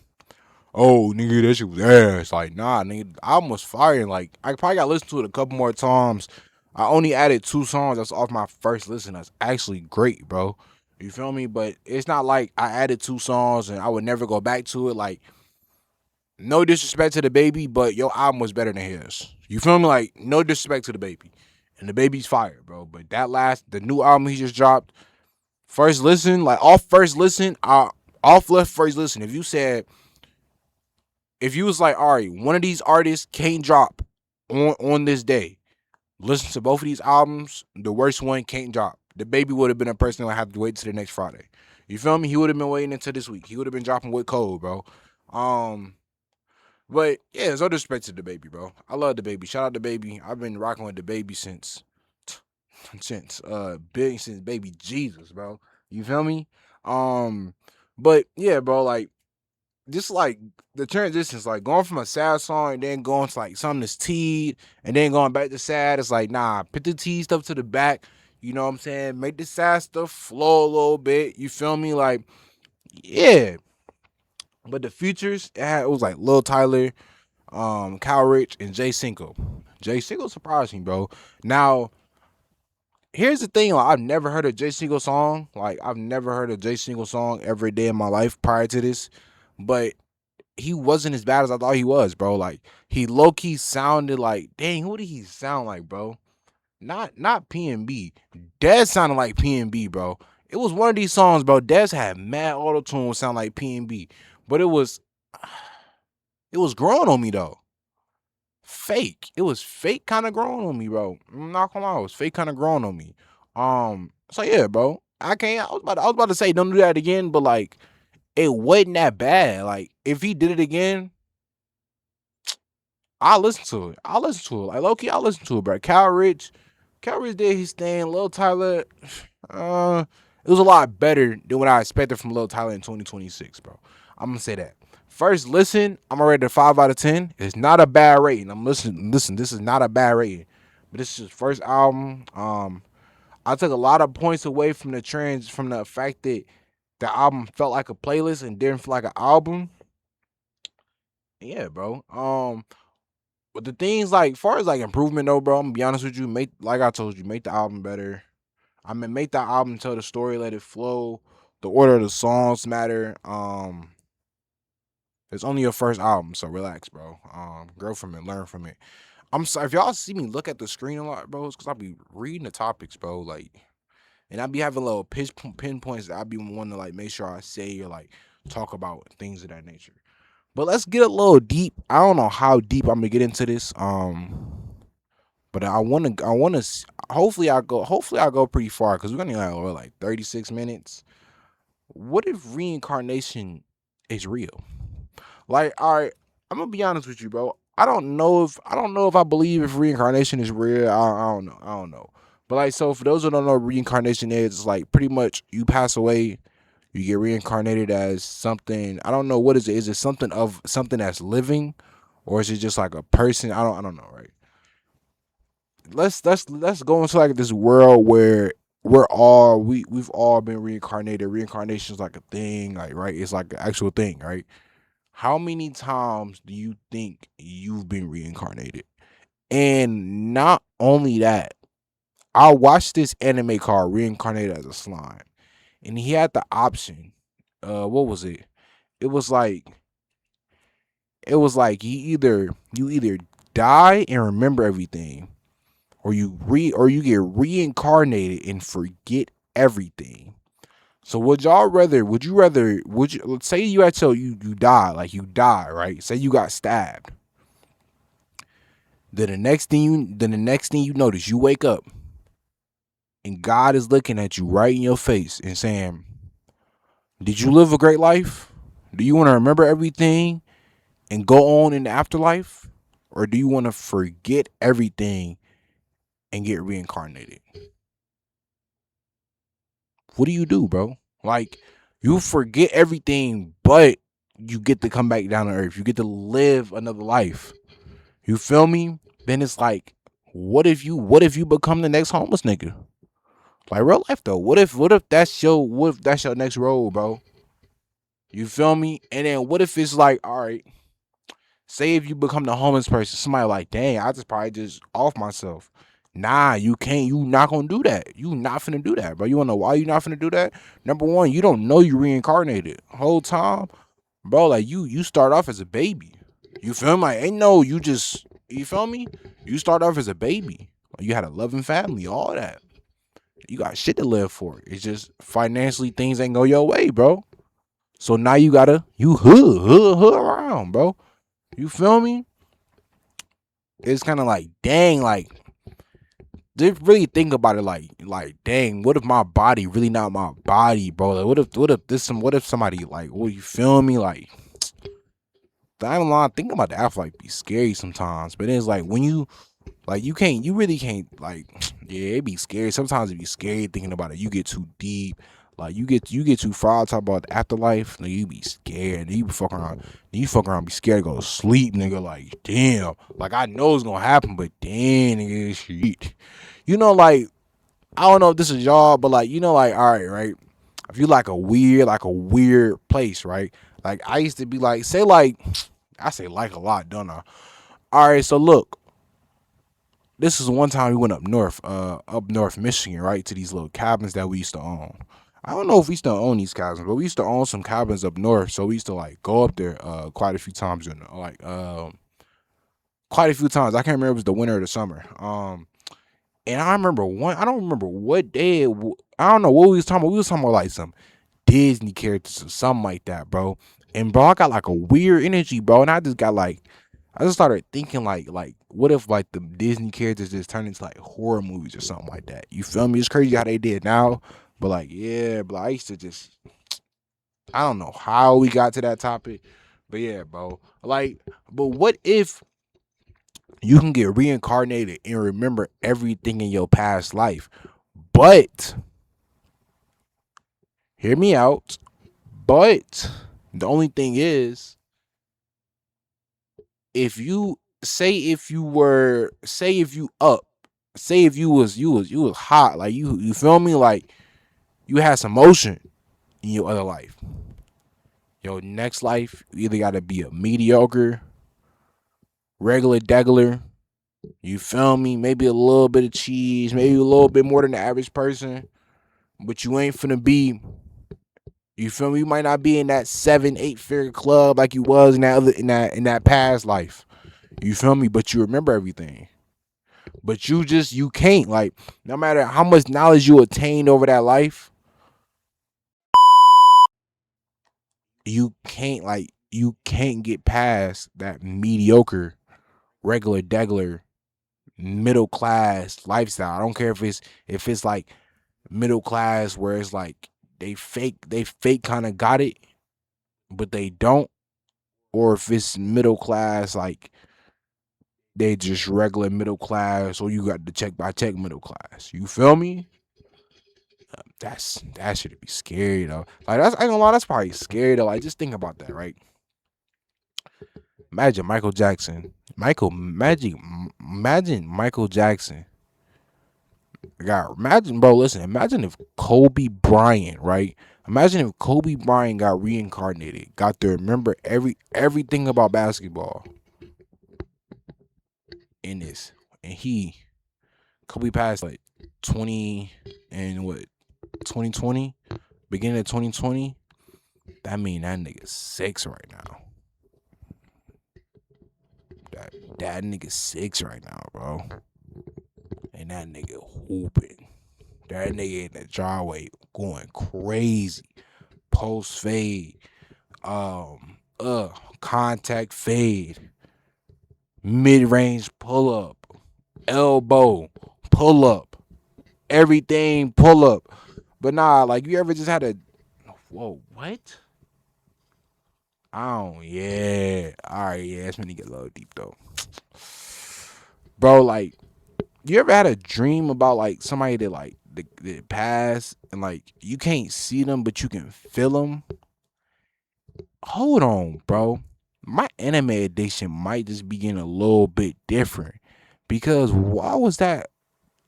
oh nigga, that shit was ass. Like, nah, nigga, the album was fire. Like, I probably got to listen to it a couple more times. I only added 2 songs that's off my first listen. That's actually great, bro. You feel me? But it's not like I added 2 songs and I would never go back to it. Like, no disrespect to the baby, but your album was better than his. You feel me? Like, no disrespect to the baby. And the baby's fire, bro. But the new album he just dropped, first listen, like off first listen, off left first listen. If you was like, all right, one of these artists can't drop on this day, listen to both of these albums, the worst one can't drop. The baby would have been a person that would have to wait till the next Friday. You feel me? He would have been waiting until this week. He would have been dropping with Cole, bro. Um, but yeah, there's no disrespect to the baby, bro. I love the baby. Shout out the baby. I've been rocking with the baby since baby Jesus, bro. You feel me? Um, but yeah, bro, like just like the transitions, like going from a sad song and then going to like something that's teed and then going back to sad. It's like nah, put the tea stuff to the back. You know what I'm saying? Make the sad stuff flow a little bit. You feel me? Like yeah. But the features, it was like Lil Tyler, Kyle Rich, and Jay Cinco. Jay Cinco surprised me, bro. Now here's the thing, like, I've never heard a Jay Single song. Like I've never heard a Jay Single song every day in my life prior to this. But he wasn't as bad as I thought he was, bro. Like he low key sounded like, dang, who did he sound like, bro? Not PNB. Dez sounded like PNB, bro. It was one of these songs, bro. Dez had mad auto tune sound like PNB, but it was growing on me though. Fake. It was fake kind of growing on me, bro. I'm not gonna lie, it was fake kind of growing on me. So yeah, bro. I can't. I was about to say don't do that again, but like it wasn't that bad. Like if he did it again, I'll listen to it. I'll listen to it. Like low key, I'll listen to it, bro. Cal Rich did his thing. Lil Tyler, it was a lot better than what I expected from Lil Tyler in 2026, bro. I'm gonna say that. First listen, I'm gonna rate it a 5 out of 10. It's not a bad rating. I'm listening. Listen, this is not a bad rating, but this is his first album. I took a lot of points away from from the fact that the album felt like a playlist and didn't feel like an album. Yeah, bro. But the things like, far as like improvement though, bro, I'm gonna be honest with you. Make, like I told you, make the album better. I mean, make that album, tell the story, let it flow. The order of the songs matter. It's only your first album, so relax, bro. Grow from it, learn from it. I'm sorry if y'all see me look at the screen a lot, bro. It's because I be reading the topics, bro. Like, and I be having little pinpoints that I be wanting to like make sure I say or like talk about things of that nature. But let's get a little deep. I don't know how deep I'm gonna get into this. But I wanna. Hopefully I go pretty far because we're gonna have like 36 minutes. What if reincarnation is real? Like, all right, I'm gonna be honest with you, bro. I don't know if I believe if reincarnation is real. I don't know. I don't know. But like, so for those who don't know what reincarnation is, it's like pretty much you pass away, you get reincarnated as something. I don't know what is it. Is it something that's living, or is it just like a person? I don't know, right? Let's go into like this world where we've all been reincarnated. Reincarnation is like a thing, like, right? It's like an actual thing, right? How many times do you think you've been reincarnated? And not only that, I watched this anime called Reincarnated as a Slime, and he had the option. What was it? It was like you either die and remember everything, or you get reincarnated and forget everything. So would you let's say you had to you die, like you die, right? Say you got stabbed. Then the next thing you notice, you wake up and God is looking at you right in your face and saying, "Did you live a great life? Do you want to remember everything and go on in the afterlife? Or do you want to forget everything and get reincarnated?" What do you do, bro? Like, you forget everything, but you get to come back down to earth. You get to live another life. You feel me? Then it's like, what if you become the next homeless nigga? Like, real life though. What if that's your next role, bro? You feel me? And then what if it's like, all right, say if you become the homeless person, somebody like, dang, I just probably just off myself. Nah, you can't. You not gonna do that. You not finna do that, bro. You wanna know why you not finna do that? Number one, you don't know you reincarnated whole time, bro. Like you start off as a baby. You feel me? Like, ain't no, you feel me? You start off as a baby. You had a loving family, all that. You got shit to live for. It's just financially things ain't go your way, bro. So now you hood around, bro. You feel me? It's kind of like, dang, like, just really think about it, like, dang, what if my body really not my body, bro? Like, what if somebody, like, well, you feel me? Like, I don't know, thinking about the afterlife be scary sometimes, but it's like when you, like, you really can't, like, yeah, it be scary. Sometimes it be scary thinking about it. You get too deep. Like, you get too far talk about the afterlife, nigga, you be scared. You be fucking around. You fuck around, be scared to go to sleep, nigga. Like, damn. Like, I know it's gonna happen, but damn, nigga, shit. Like, I don't know if this is y'all, but like, like, all right, right? If you like a weird place, right? Like, I used to be like, say like, I say like a lot, don't I? All right, so look, this is one time we went up north Michigan, right, to these little cabins that we used to own. I don't know if we still own these cabins, but we used to own some cabins up north, so we used to like go up there quite a few times, quite a few times. I can't remember if it was the winter or the summer. And I remember I don't remember what day. I don't know what we was talking about. We was talking about like some Disney characters or something like that, bro. And bro, I got like a weird energy, bro, and I just started thinking like, what if like the Disney characters just turned into like horror movies or something like that? You feel me? It's crazy how they did now, but like, yeah, but I used to just, I don't know how we got to that topic, but yeah, bro. Like, but what if you can get reincarnated and remember everything in your past life? But hear me out. But the only thing is, if you if you were if you up, say if you was hot, like you feel me, like you had some motion in your other life. Your next life, you either gotta be a mediocre, regular degular. You feel me? Maybe a little bit of cheese, maybe a little bit more than the average person, but you ain't finna be. You feel me? You might not be in that 7, 8 figure club like you was in that other in that past life. You feel me? But you remember everything. But you can't, like, no matter how much knowledge you attained over that life, you can't get past that mediocre, regular degular, middle class lifestyle. I don't care if it's like middle class where it's like they fake kind of got it, but they don't, or if it's middle class like they just regular middle class, or you got the check by check middle class. You feel me? That should be scary though. Like that's, I ain't gonna lie, that's probably scary though. Like just think about that, right? Imagine Michael Jackson. Imagine Michael Jackson. God, imagine, bro. Listen, imagine if Kobe Bryant, right? Imagine if Kobe Bryant got reincarnated, got to remember everything about basketball in this, and Kobe passed like 20 and what 2020, beginning of 2020. That mean that nigga's 6 right now. That nigga's 6 right now, bro. And that nigga hooping. That nigga in the driveway going crazy. Post fade, contact fade, mid range pull up, elbow pull up, everything pull up. But nah, like you ever just had a whoa, what? Oh yeah. Alright, yeah, that's when you get a little deep though. Bro, like, you ever had a dream about like somebody that like that passed and like you can't see them but you can feel them? Hold on, bro. My anime addiction might just be getting a little bit different. Because why was that?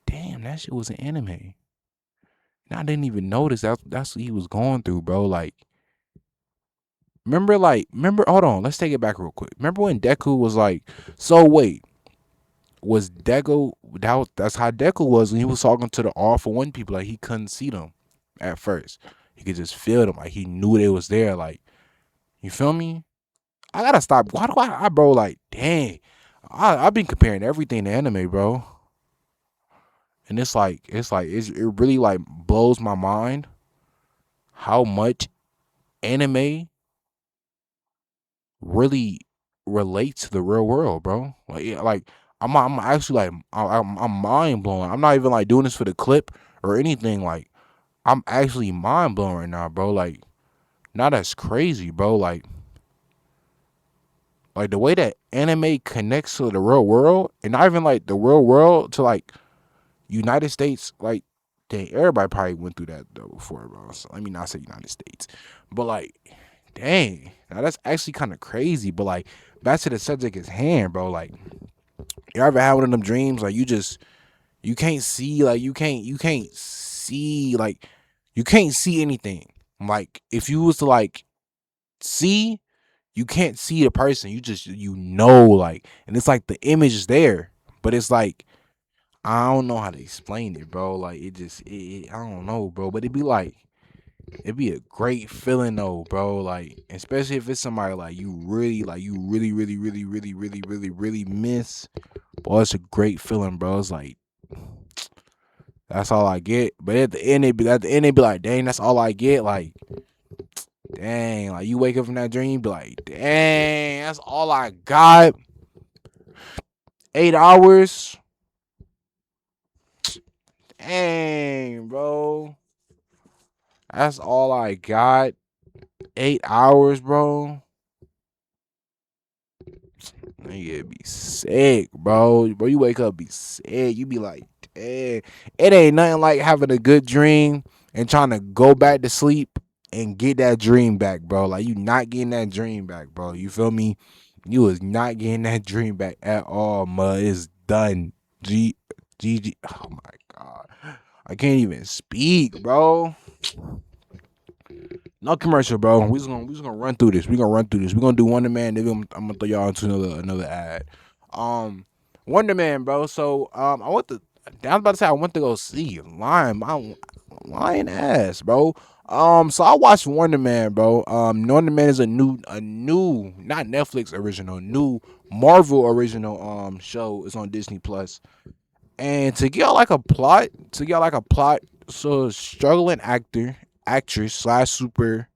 Damn, that shit was an anime. And I didn't even notice that's what he was going through, bro. Like, remember, hold on, let's take it back real quick. Remember when Deku was like, so wait, was Deku, that's how Deku was when he was talking to the All for One people, like he couldn't see them at first. He could just feel them, like he knew they was there, like, you feel me? I gotta stop. Why do bro, like, dang. I've been comparing everything to anime, bro. And it really like blows my mind how much anime really relates to the real world, bro. Like, yeah, like I'm actually like I'm mind blown. I'm not even like doing this for the clip or anything. Like, I'm actually mind blown right now, bro. Like, now that's crazy, bro. Like the way that anime connects to the real world, and not even like the real world to like United States, like, dang, everybody probably went through that though before, bro. So let me not say United States, but like, dang, now that's actually kind of crazy. But like, back to the subject at hand, bro. Like, you ever had one of them dreams like you can't see, like you can't see anything. Like if you was to like see, you can't see the person. You just like, and it's like the image is there, but it's like I don't know how to explain it, bro. Like I don't know, bro. But it'd be a great feeling though, bro. Like especially if it's somebody like you really, really miss. Boy, it's a great feeling, bro. It's like that's all I get. But at the end, it'd be like, dang, that's all I get. Like, dang, like you wake up from that dream, be like, dang, that's all I got. 8 hours. Dang, bro. That's all I got. 8 hours, bro. Nigga be sick, bro. Bro, you wake up, be sick. You be like, damn. It ain't nothing like having a good dream and trying to go back to sleep and get that dream back, bro. Like, you not getting that dream back, bro. You feel me? You was not getting that dream back at all, mud. It's done. G G G. Oh my god. I can't even speak, bro. No commercial, bro. We just gonna run through this. We gonna run through this. We gonna do Wonder Man. Then I'm gonna throw y'all into another ad. Um, Wonder Man, bro. So I went to. I was about to say I went to go see lying ass, bro. So I watched Wonder Man, bro. Wonder Man is a new, not Netflix original, new Marvel original show. It's on Disney Plus. And to get like a plot, so struggling actress slash super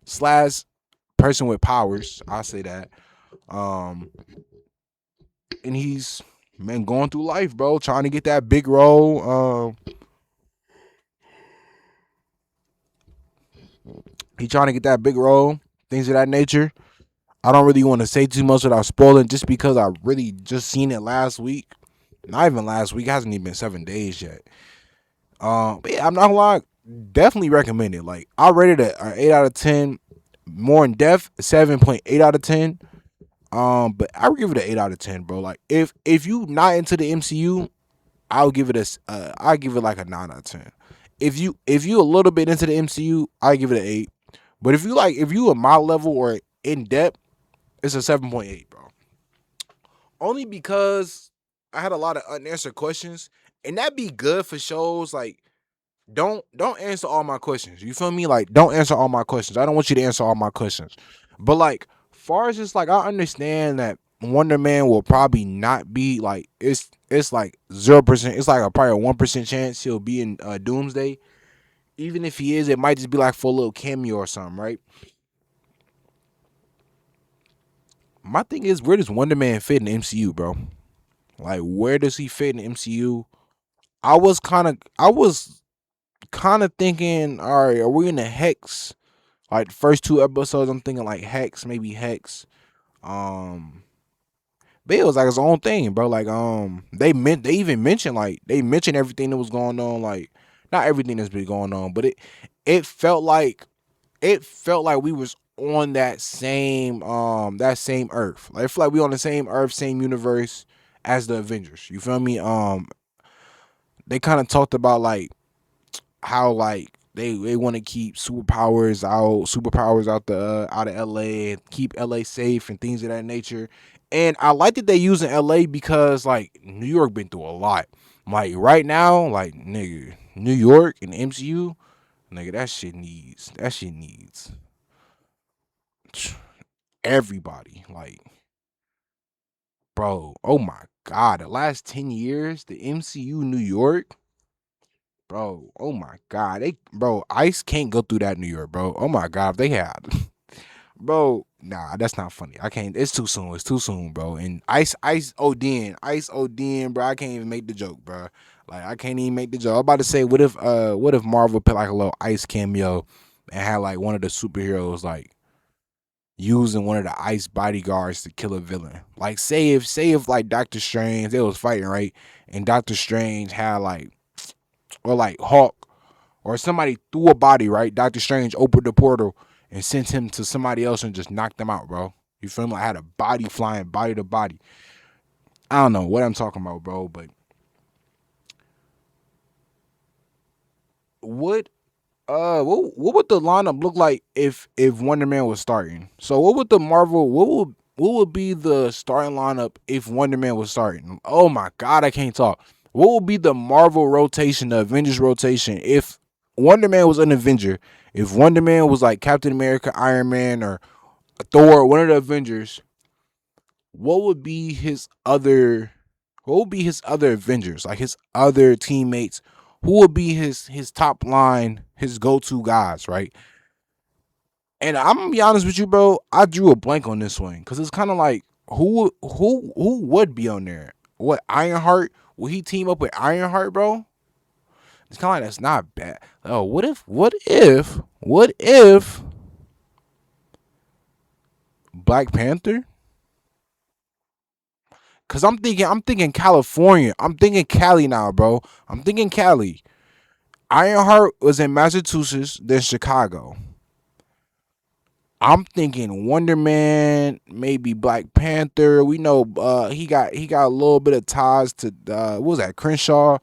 slash person with powers, I'll say that. Um, and he's man going through life, bro, trying to get that big role. He trying to get that big role, things of that nature. I don't really want to say too much without spoiling, just because I really just seen it last week. Not even last week. It hasn't even been 7 days yet. But yeah, I'm not gonna lie. Definitely recommend it. Like I rated it an 8 out of 10. More in depth, 7.8 out of 10. But I would give it an 8 out of 10, bro. Like if you not into the MCU, I'll give it I give it like a 9 out of 10. If you a little bit into the MCU, I give it an 8. But if you at my level or in depth, it's a 7.8, bro. Only because I had a lot of unanswered questions, and that'd be good for shows like don't answer all my questions. You feel me? Like don't answer all my questions. I don't want you to answer all my questions. But like far as just like I understand that Wonder Man will probably not be like it's like 0%. It's like probably a 1% chance he'll be in Doomsday. Even if he is, it might just be like for a little cameo or something, right? My thing is, where does Wonder Man fit in the MCU, bro? Like where does he fit in the MCU? I was kind of thinking, all right, are we in the Hex? Like the first two episodes, I'm thinking like Hex, maybe Hex. Um, but it was like his own thing, bro. Like they even mentioned they mentioned everything that was going on. Like not everything that's been going on, but it felt like we was on that same Earth. Like I feel like we on the same Earth, same universe as the Avengers. You feel me? They kind of talked about like how like they want to keep superpowers out the out of LA and keep LA safe and things of that nature. And I like that they using LA because like New York been through a lot. Like right now, like nigga, New York and MCU, nigga, that shit needs everybody. Like, bro, oh my god, the last 10 years, the MCU New York, bro, oh my god, Ice can't go through that New York, bro. Oh my god, if they had, bro, nah, that's not funny. I can't. It's too soon. It's too soon, bro. And Ice ODN, bro. I can't even make the joke, bro. Like I can't even make the joke. I'm about to say, what if Marvel put like a little Ice cameo and had like one of the superheroes like using one of the Ice bodyguards to kill a villain. Like say if like Doctor Strange, they was fighting right, and Doctor Strange had like or like Hulk or somebody threw a body, right? Doctor Strange opened the portal and sent him to somebody else and just knocked them out, bro. You feel me? I had a body flying body to body. I don't know what I'm talking about, bro, but what what would the lineup look like if Wonder Man was starting? So what would be the starting lineup if Wonder Man was starting? Oh my god, I can't talk. What would be the Marvel rotation, the Avengers rotation if Wonder Man was an Avenger? If Wonder Man was like Captain America, Iron Man, or Thor, one of the Avengers, what would be his other Avengers, like his other teammates? Who would be his top line, his go-to guys, right? And I'm gonna be honest with you, bro. I drew a blank on this one because it's kind of like who would be on there? What Ironheart? Will he team up with Ironheart, bro? It's kind of like that's not bad. Oh, what if Black Panther? Cause I'm thinking California. I'm thinking Cali now, bro. I'm thinking Cali. Ironheart was in Massachusetts, then Chicago. I'm thinking Wonder Man, maybe Black Panther. We know he got a little bit of ties to what was that, Crenshaw?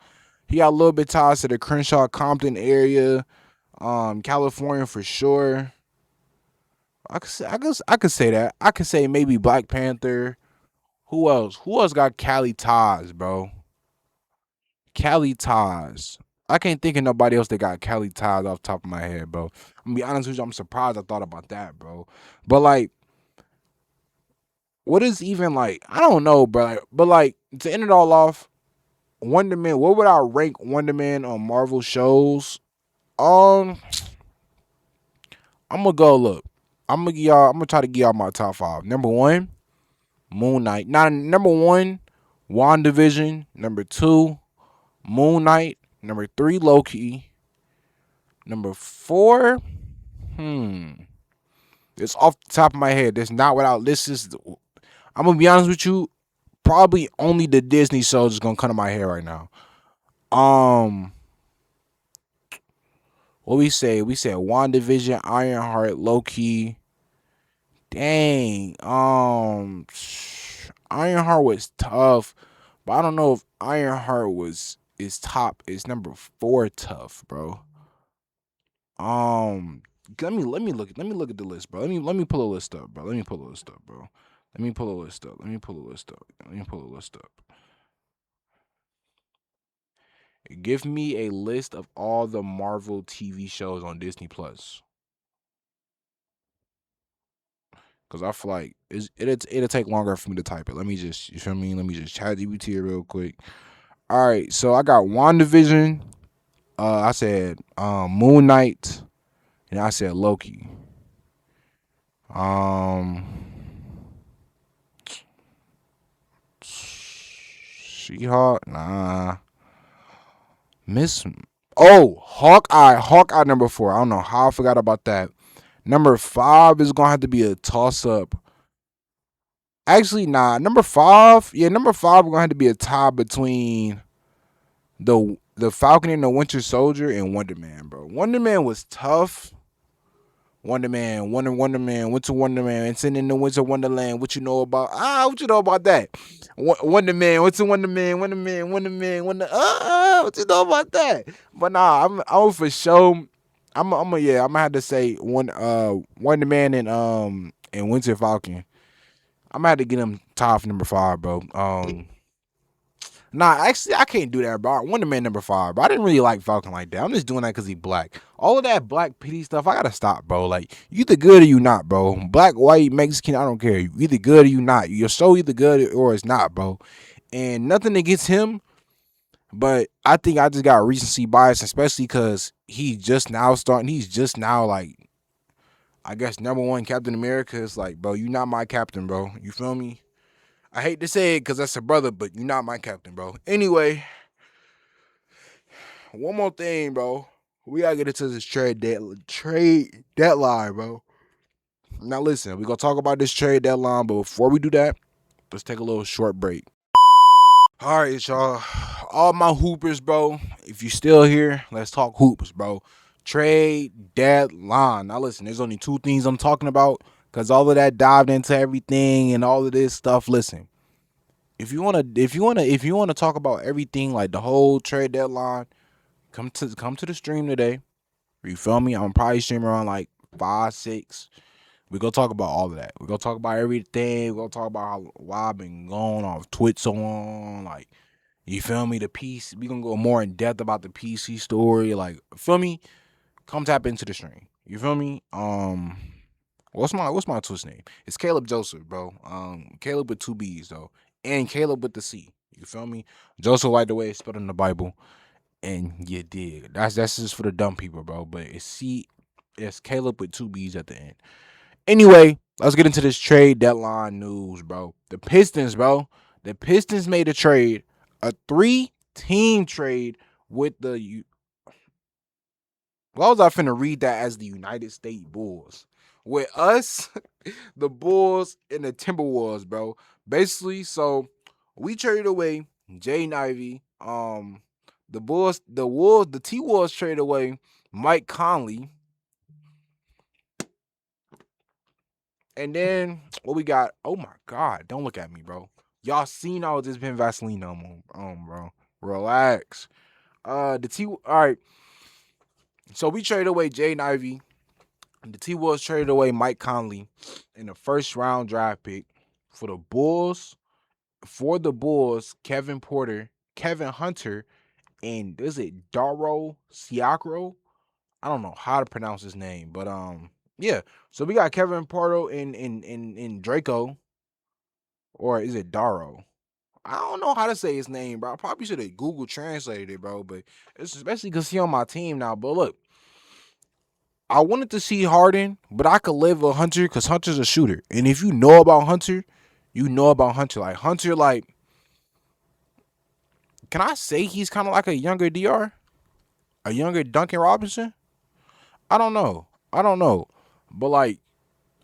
He got a little bit ties to the Crenshaw Compton area, California for sure. I could say that. I could say maybe Black Panther. Who else? Who else got Cali ties, bro? Cali ties. I can't think of nobody else that got Cali ties off the top of my head, bro. I'm gonna be honest with you, I'm surprised I thought about that, bro. But like, what is even like? I don't know, bro. But like, to end it all off, Wonder Man. What would I rank Wonder Man on Marvel shows? Um, I'm gonna go look. I'm gonna give y'all. I'm gonna try to give y'all my top five. Number one, Moon Knight. Now, number one, WandaVision. Number two, Moon Knight. Number three, Loki. Number four, it's off the top of my head. That's not what I. This is. I'm gonna be honest with you. Probably only the Disney shows is gonna come to my head right now. Um, what we say? We said WandaVision, Ironheart, Loki. Dang. Ironheart was tough, but I don't know if Ironheart was is top. Is number four tough, bro. Um, let me look at the list, bro. Let me pull a list up, bro. Let me pull a list up, bro. Let me pull a list up. Let me pull a list up. Let me pull a list up. Give me a list of all the Marvel TV shows on Disney Plus. Cause I feel like it'll take longer for me to type it. Let me just, you feel me? Let me just chat GPT it real quick. All right, so I got WandaVision. I said Moon Knight, and I said Loki. Um, She-Hulk, nah. Miss, Hawkeye number four. I don't know how I forgot about that. Number five is gonna have to be a toss up. Actually, nah. Number five, yeah, number five we're gonna have to be a tie between the Falcon and the Winter Soldier and Wonder Man, bro. Wonder Man was tough. Wonder Man, Wonder Man, Winter Wonder Man, and sitting in the Winter Wonderland. What you know about? What you know about that? Wonder Man, Winter Wonder Man, Wonder Man, Wonder Man, Wonder. What you know about that? But nah, I'm for sure. I'm gonna have to say Wonder Man and Winter Falcon. I'm gonna have to get him top number five, bro. Nah, actually, I can't do that, bro. Wonder Man number five, bro. I didn't really like Falcon like that. I'm just doing that because he black. All of that black pity stuff, I gotta stop, bro. Like, you either good or you not, bro. Black, white, Mexican, I don't care. You either good or you not. Your show either good or it's not, bro. And nothing against him, but I think I just got recency bias, especially because he's just now starting. He's just now like, I guess number one Captain America. Is like, bro, you not my captain, bro. You feel me? I hate to say it because that's a brother, but you're not my captain, bro. Anyway, one more thing, bro. We gotta get into this trade deadline, bro. Now listen, we gonna talk about this trade deadline, but before we do that, let's take a little short break. All right, y'all. All my hoopers, bro. If you still here, let's talk hoops, bro. Trade deadline. Now listen, there's only two things I'm talking about because all of that dived into everything and all of this stuff. Listen, if you wanna talk about everything like the whole trade deadline, come to the stream today. You feel me? I'm probably streaming around like 5, 6. We gonna talk about all of that. We gonna talk about everything. We gonna talk about why I've been going off Twitch so long. Like, you feel me? The piece. We gonna go more in depth about the PC story. Like, feel me? Come tap into the stream. You feel me? What's my Twitch name? It's Caleb Joseph, bro. Caleb with two B's though, and Caleb with the C. You feel me? Joseph, like the way it's spelled in the Bible. And you dig. That's just for the dumb people, bro. But it's Caleb with two B's at the end. Anyway, let's get into this trade deadline news, bro. The Pistons, bro. The Pistons made a trade, a 3-team trade with the. Why was I finna read that as the United States Bulls? With us, the Bulls and the Timberwolves, bro. Basically, so we traded away Jaden Ivey. The Bulls, the Wolves, the T Wolves traded away Mike Conley. And then what we got? Oh my God! Don't look at me, bro. Y'all seen all this been Vaseline bro. Relax. The T. All right. So we traded away Jaden Ivey. The T Wolves traded away Mike Conley in the first round draft pick for the Bulls. For the Bulls, Kevin Porter, Kevin Hunter, and is it Daro Siakro? I don't know how to pronounce his name, but yeah. So we got Kevin Porter in Draco, or is it Daro? I don't know how to say his name, bro. I probably should have Google translated it, bro. But it's especially because he on my team now. But look, I wanted to see Harden, but I could live with Hunter because Hunter's a shooter. And if you know about Hunter, you know about Hunter. Like Hunter, like, can I say he's kind of like a younger DR, a younger Duncan Robinson? I don't know. But like,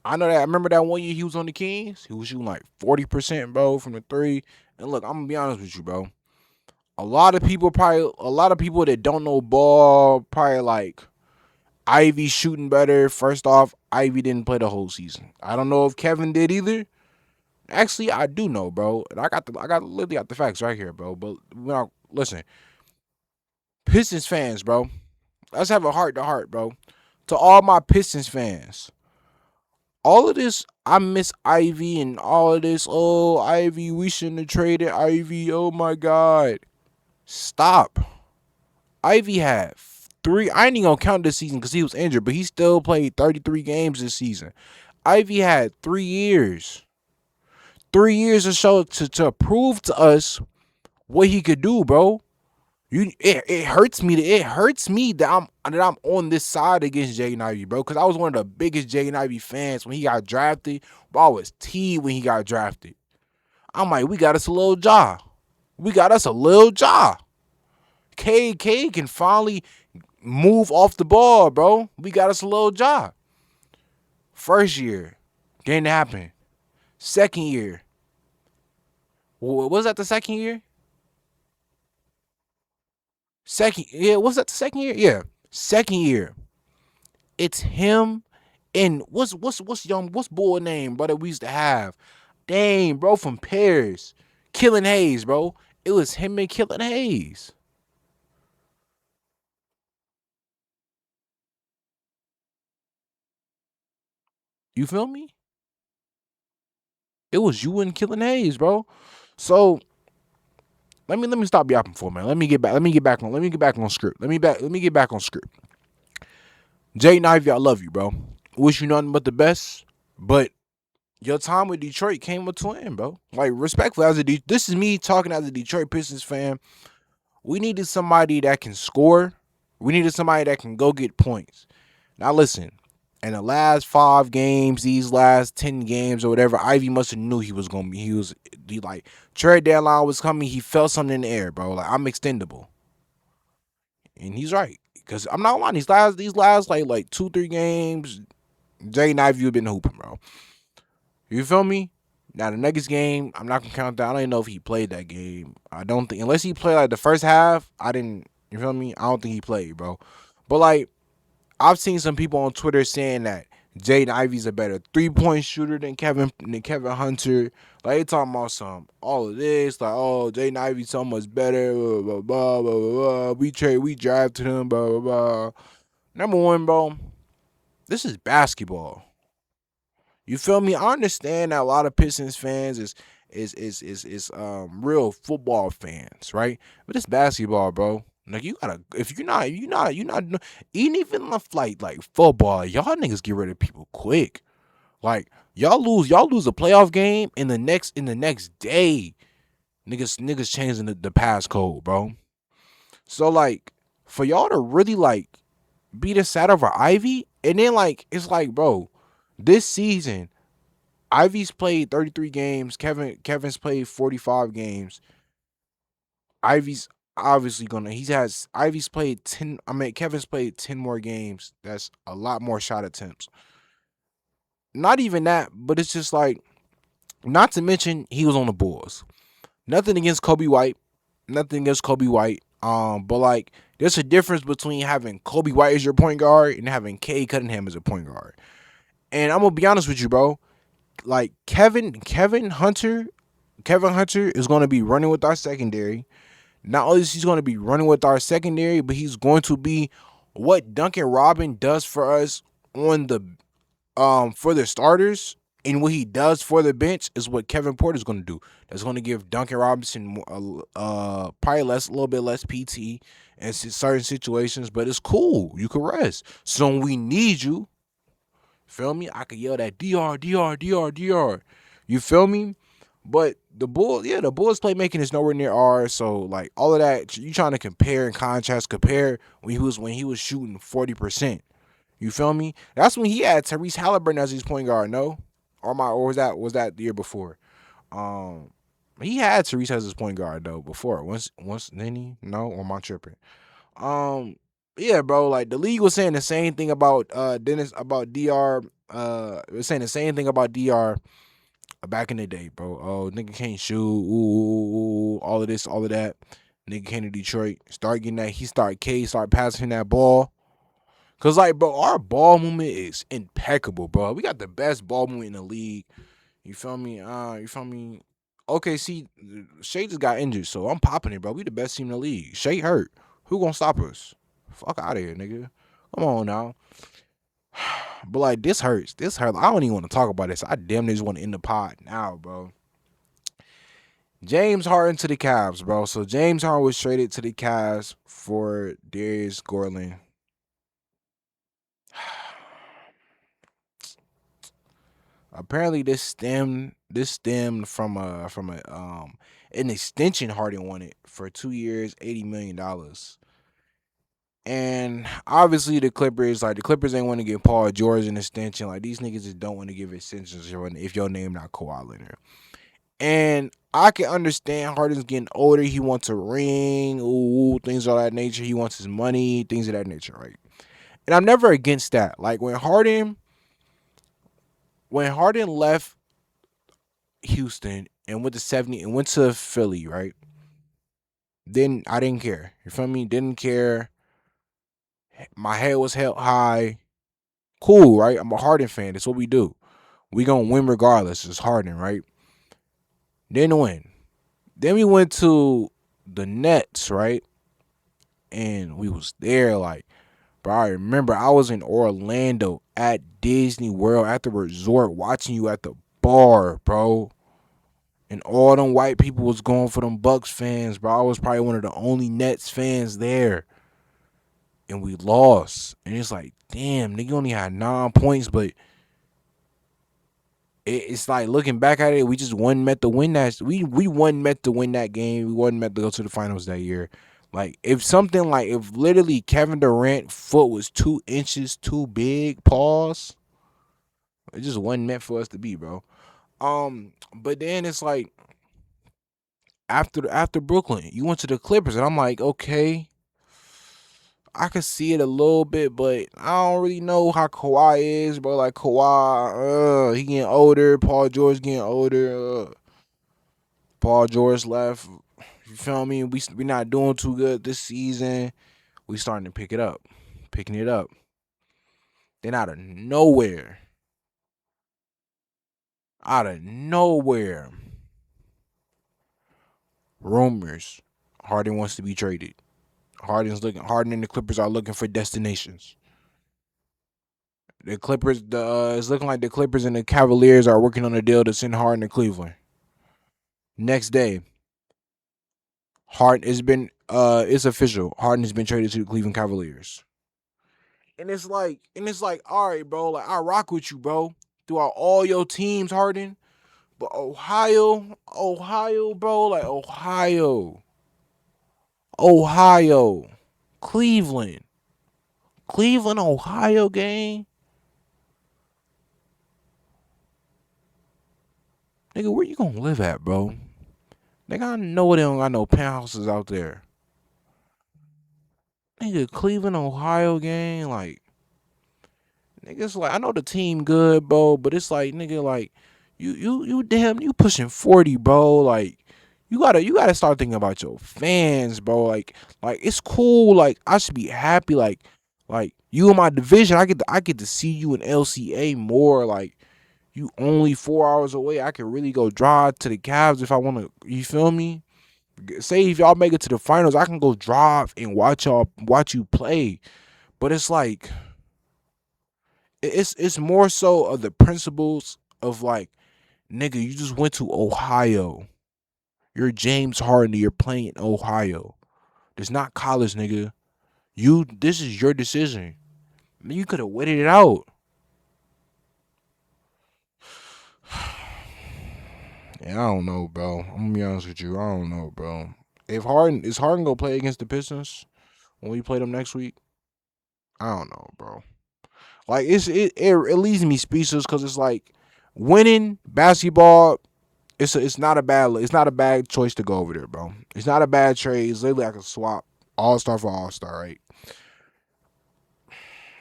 I know that. I remember that one year he was on the Kings. He was shooting like 40%, bro, from the three. And look, I'm gonna be honest with you, bro. A lot of people that don't know ball probably like Ivy shooting better. First off, Ivy didn't play the whole season. I don't know if Kevin did either. Actually, I do know, bro. And I literally got the facts right here, bro. But listen, Pistons fans, bro. Let's have a heart to heart, bro. To all my Pistons fans, all of this, I miss Ivy and all of this. Oh, Ivy, we shouldn't have traded Ivy. Oh my God, stop. Ivy had three. I ain't even gonna count this season because he was injured, but he still played 33 games this season. Ivy had 3 years. 3 years to show to prove to us what he could do, bro. It hurts me. It hurts me that I'm on this side against Jaden Ivey, bro. Because I was one of the biggest Jaden Ivey fans when he got drafted. Bro, I was T when he got drafted. I'm like, we got us a little jaw. We got us a little jaw. K can finally move off the ball, bro. We got us a little jaw. First year, didn't happen. Second year, was that the second year? Was that the second year? Yeah, second year. It's him and what's boy name, bro, that we used to have? Dang, bro, from Paris. Killing Hayes, bro. It was him and Killing Hayes. You feel me? It was you and Killing Hayes, bro. So let me stop yapping for a minute. Let me get back on script. Let me get back on script. Jaden Ivey, I love you, bro. Wish you nothing but the best. But your time with Detroit came with twin, bro. Like, respectfully, this is me talking as a Detroit Pistons fan. We needed somebody that can score. We needed somebody that can go get points. Now listen, in the last 5 games, these last 10 games or whatever, Ivy must have knew he was gonna be. He like trade deadline was coming. He felt something in the air, bro. Like, I'm extendable, and he's right. Cause I'm not lying. These last like 2-3 games, Jay Ivy have been hooping, bro. You feel me? Now the Nuggets game, I'm not gonna count that. I don't even know if he played that game. I don't think, unless he played like the first half. I didn't. You feel me? I don't think he played, bro. But like, I've seen some people on Twitter saying that Jaden Ivey's a better 3-point shooter than Kevin Hunter. Like, they talking about all of this, like, oh, Jaden Ivey's so much better, blah blah blah blah blah. We drafted him, blah blah blah. Number one, bro, this is basketball. You feel me? I understand that a lot of Pistons fans is real football fans, right? But it's basketball, bro. Like, you gotta, if you're not even like football, y'all niggas get rid of people quick. Like, y'all lose a playoff game in the next day. Niggas changing the passcode, bro. So like, for y'all to really like beat us out over Ivy, and then like, it's like, bro, this season Ivy's played 33 games. Kevin's played 45 games. Ivy's obviously gonna. He has Ivy's played 10. I mean, Kevin's played 10 more games. That's a lot more shot attempts. Not even that, but it's just like, not to mention he was on the Bulls. Nothing against Kobe White. Nothing against Kobe White. But like, there's a difference between having Kobe White as your point guard and having Cade Cunningham as a point guard. And I'm gonna be honest with you, bro. like Kevin Hunter is going to be running with our secondary. Not only is he going to be running with our secondary, but he's going to be what Duncan Robin does for us on the for the starters, and what he does for the bench is what Kevin Porter's going to do. That's going to give Duncan Robinson probably a little bit less PT in certain situations, but it's cool. You can rest. So when we need you, feel me? I could yell that DR, DR, DR, DR. You feel me? But the Bulls playmaking is nowhere near ours. So like all of that, you trying to compare and contrast, compare when he was shooting 40%. You feel me? That's when he had Tyrese Halliburton as his point guard. No, or was that the year before? Um, he had Tyrese as his point guard though before. Once then he no, or am I tripping? Um, yeah, bro. Like the league was saying the same thing about Dennis about Dr. It was saying the same thing about Dr. Back in the day, bro. Oh, nigga can't shoot. Ooh, all of this, all of that. Nigga came to Detroit. Start getting that. Start passing that ball. Cause like, bro, our ball movement is impeccable, bro. We got the best ball movement in the league. You feel me? You feel me? Okay, see, Shea just got injured, so I'm popping it, bro. We the best team in the league. Shea hurt. Who gonna stop us? Fuck out of here, nigga. Come on now. But like, this hurts. This hurts. I don't even want to talk about this. I damn near just want to end the pod now, bro. James Harden to the Cavs, bro. So James Harden was traded to the Cavs for Darius Garland. Apparently, this stemmed from an extension Harden wanted for 2 years, $80 million. And obviously the Clippers ain't want to give Paul George an extension. Like these niggas just don't want to give extensions if your name not Kawhi Leonard. And I can understand Harden's getting older. He wants a ring, things of that nature. He wants his money, things of that nature, right? And I'm never against that. Like when Harden left Houston and went to Philly, right? Then I didn't care. You feel me? Didn't care. My head was held high. Cool, right? I'm a Harden fan. That's what we do. We gonna win regardless. It's Harden, right? Didn't win. Then we went to the Nets, right? And we was there, like, bro. I remember I was in Orlando at Disney World at the resort watching you at the bar, bro. And all them white people was going for them Bucks fans, bro. I was probably one of the only Nets fans there. And we lost. And it's like, damn, nigga only had 9 points, but it's like looking back at it, we just wasn't meant to win that. We wasn't meant to win that game. We wasn't meant to go to the finals that year. Like if literally Kevin Durant foot was 2 inches too big, pause. It just wasn't meant for us to be, bro. But then it's like after Brooklyn, you went to the Clippers, and I'm like, okay, I could see it a little bit, but I don't really know how Kawhi is, bro. Like Kawhi, he getting older. Paul George getting older. Paul George left. You feel me? We not doing too good this season. We starting to picking it up. Then out of nowhere, rumors. Harden wants to be traded. Harden and the Clippers are looking for destinations. The Clippers, it's looking like the Clippers and the Cavaliers are working on a deal to send Harden to Cleveland. Next day, it's official. Harden has been traded to the Cleveland Cavaliers. And it's like, all right, bro. Like I rock with you, bro. Throughout all your teams, Harden. But Ohio, bro. Like Ohio, Cleveland, Ohio gang. Nigga, where you gonna live at, bro? Nigga, I know they don't got no penthouses out there. Nigga, Cleveland, Ohio gang, like, nigga, it's like I know the team good, bro, but it's like, nigga, like, you pushing 40, bro. Like, you gotta start thinking about your fans, bro. Like it's cool. Like I should be happy. Like you in my division, I get to see you in LCA more. Like You only 4 hours away. I could really go drive to the Cavs if I want to. You feel me? Say if y'all make it to the finals, I can go drive and watch you play. But it's like it's more so of the principles of like, nigga, you just went to Ohio. You're James Harden. You're playing in Ohio. It's not college, nigga. This is your decision. You could have waited it out. Yeah, I don't know, bro. I'm gonna be honest with you. I don't know, bro. If Harden gonna play against the Pistons when we play them next week? I don't know, bro. Like it leaves me speechless because it's like winning basketball. It's not a bad choice to go over there, bro. It's not a bad trade. It's literally like a swap, all-star for all-star, right?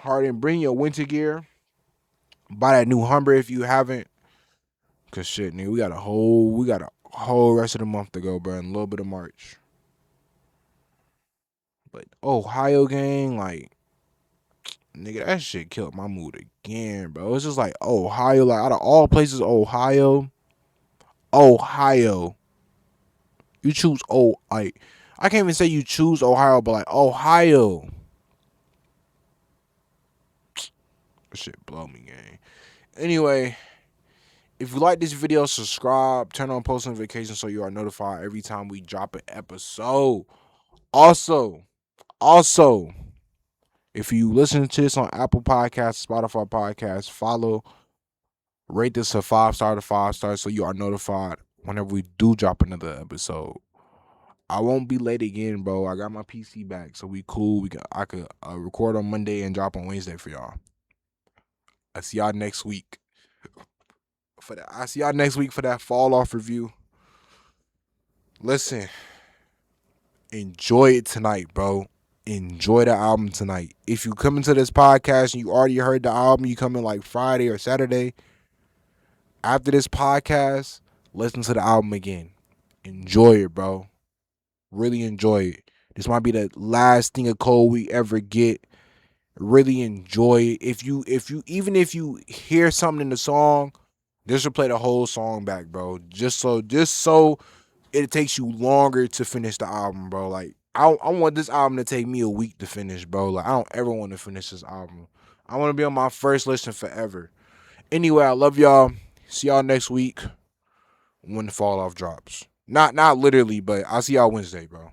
Harden, bring your winter gear. Buy that new Humber if you haven't. Cause shit, nigga, we got a whole rest of the month to go, bro, and a little bit of March. But Ohio gang, like, nigga, that shit killed my mood again, bro. It's just like Ohio, like out of all places, Ohio. You choose like I can't even say you choose Ohio, but like Ohio. That shit blow me, gang. Anyway, if you like this video, subscribe, turn on post notifications so you are notified every time we drop an episode. Also, if you listen to this on Apple Podcasts, Spotify Podcasts, follow, rate this a 5-star to 5 stars so you are notified whenever we do drop another episode. I won't be late again, bro. I got my PC back, so we cool. I could record on Monday and drop on Wednesday for y'all. I see y'all next week for that fall off review. Listen, enjoy it tonight, bro. Enjoy the album tonight. If you come into this podcast and you already heard the album, you come in like Friday or Saturday. After this podcast, listen to the album again. Enjoy it, bro. Really enjoy it. This might be the last thing of Cole we ever get. Really enjoy it. If you hear something in the song, just replay the whole song back, bro. Just so it takes you longer to finish the album, bro. Like I want this album to take me a week to finish, bro. Like I don't ever want to finish this album. I want to be on my first listen forever. Anyway, I love y'all. See y'all next week when the fall off drops. Not literally, but I'll see y'all Wednesday, bro.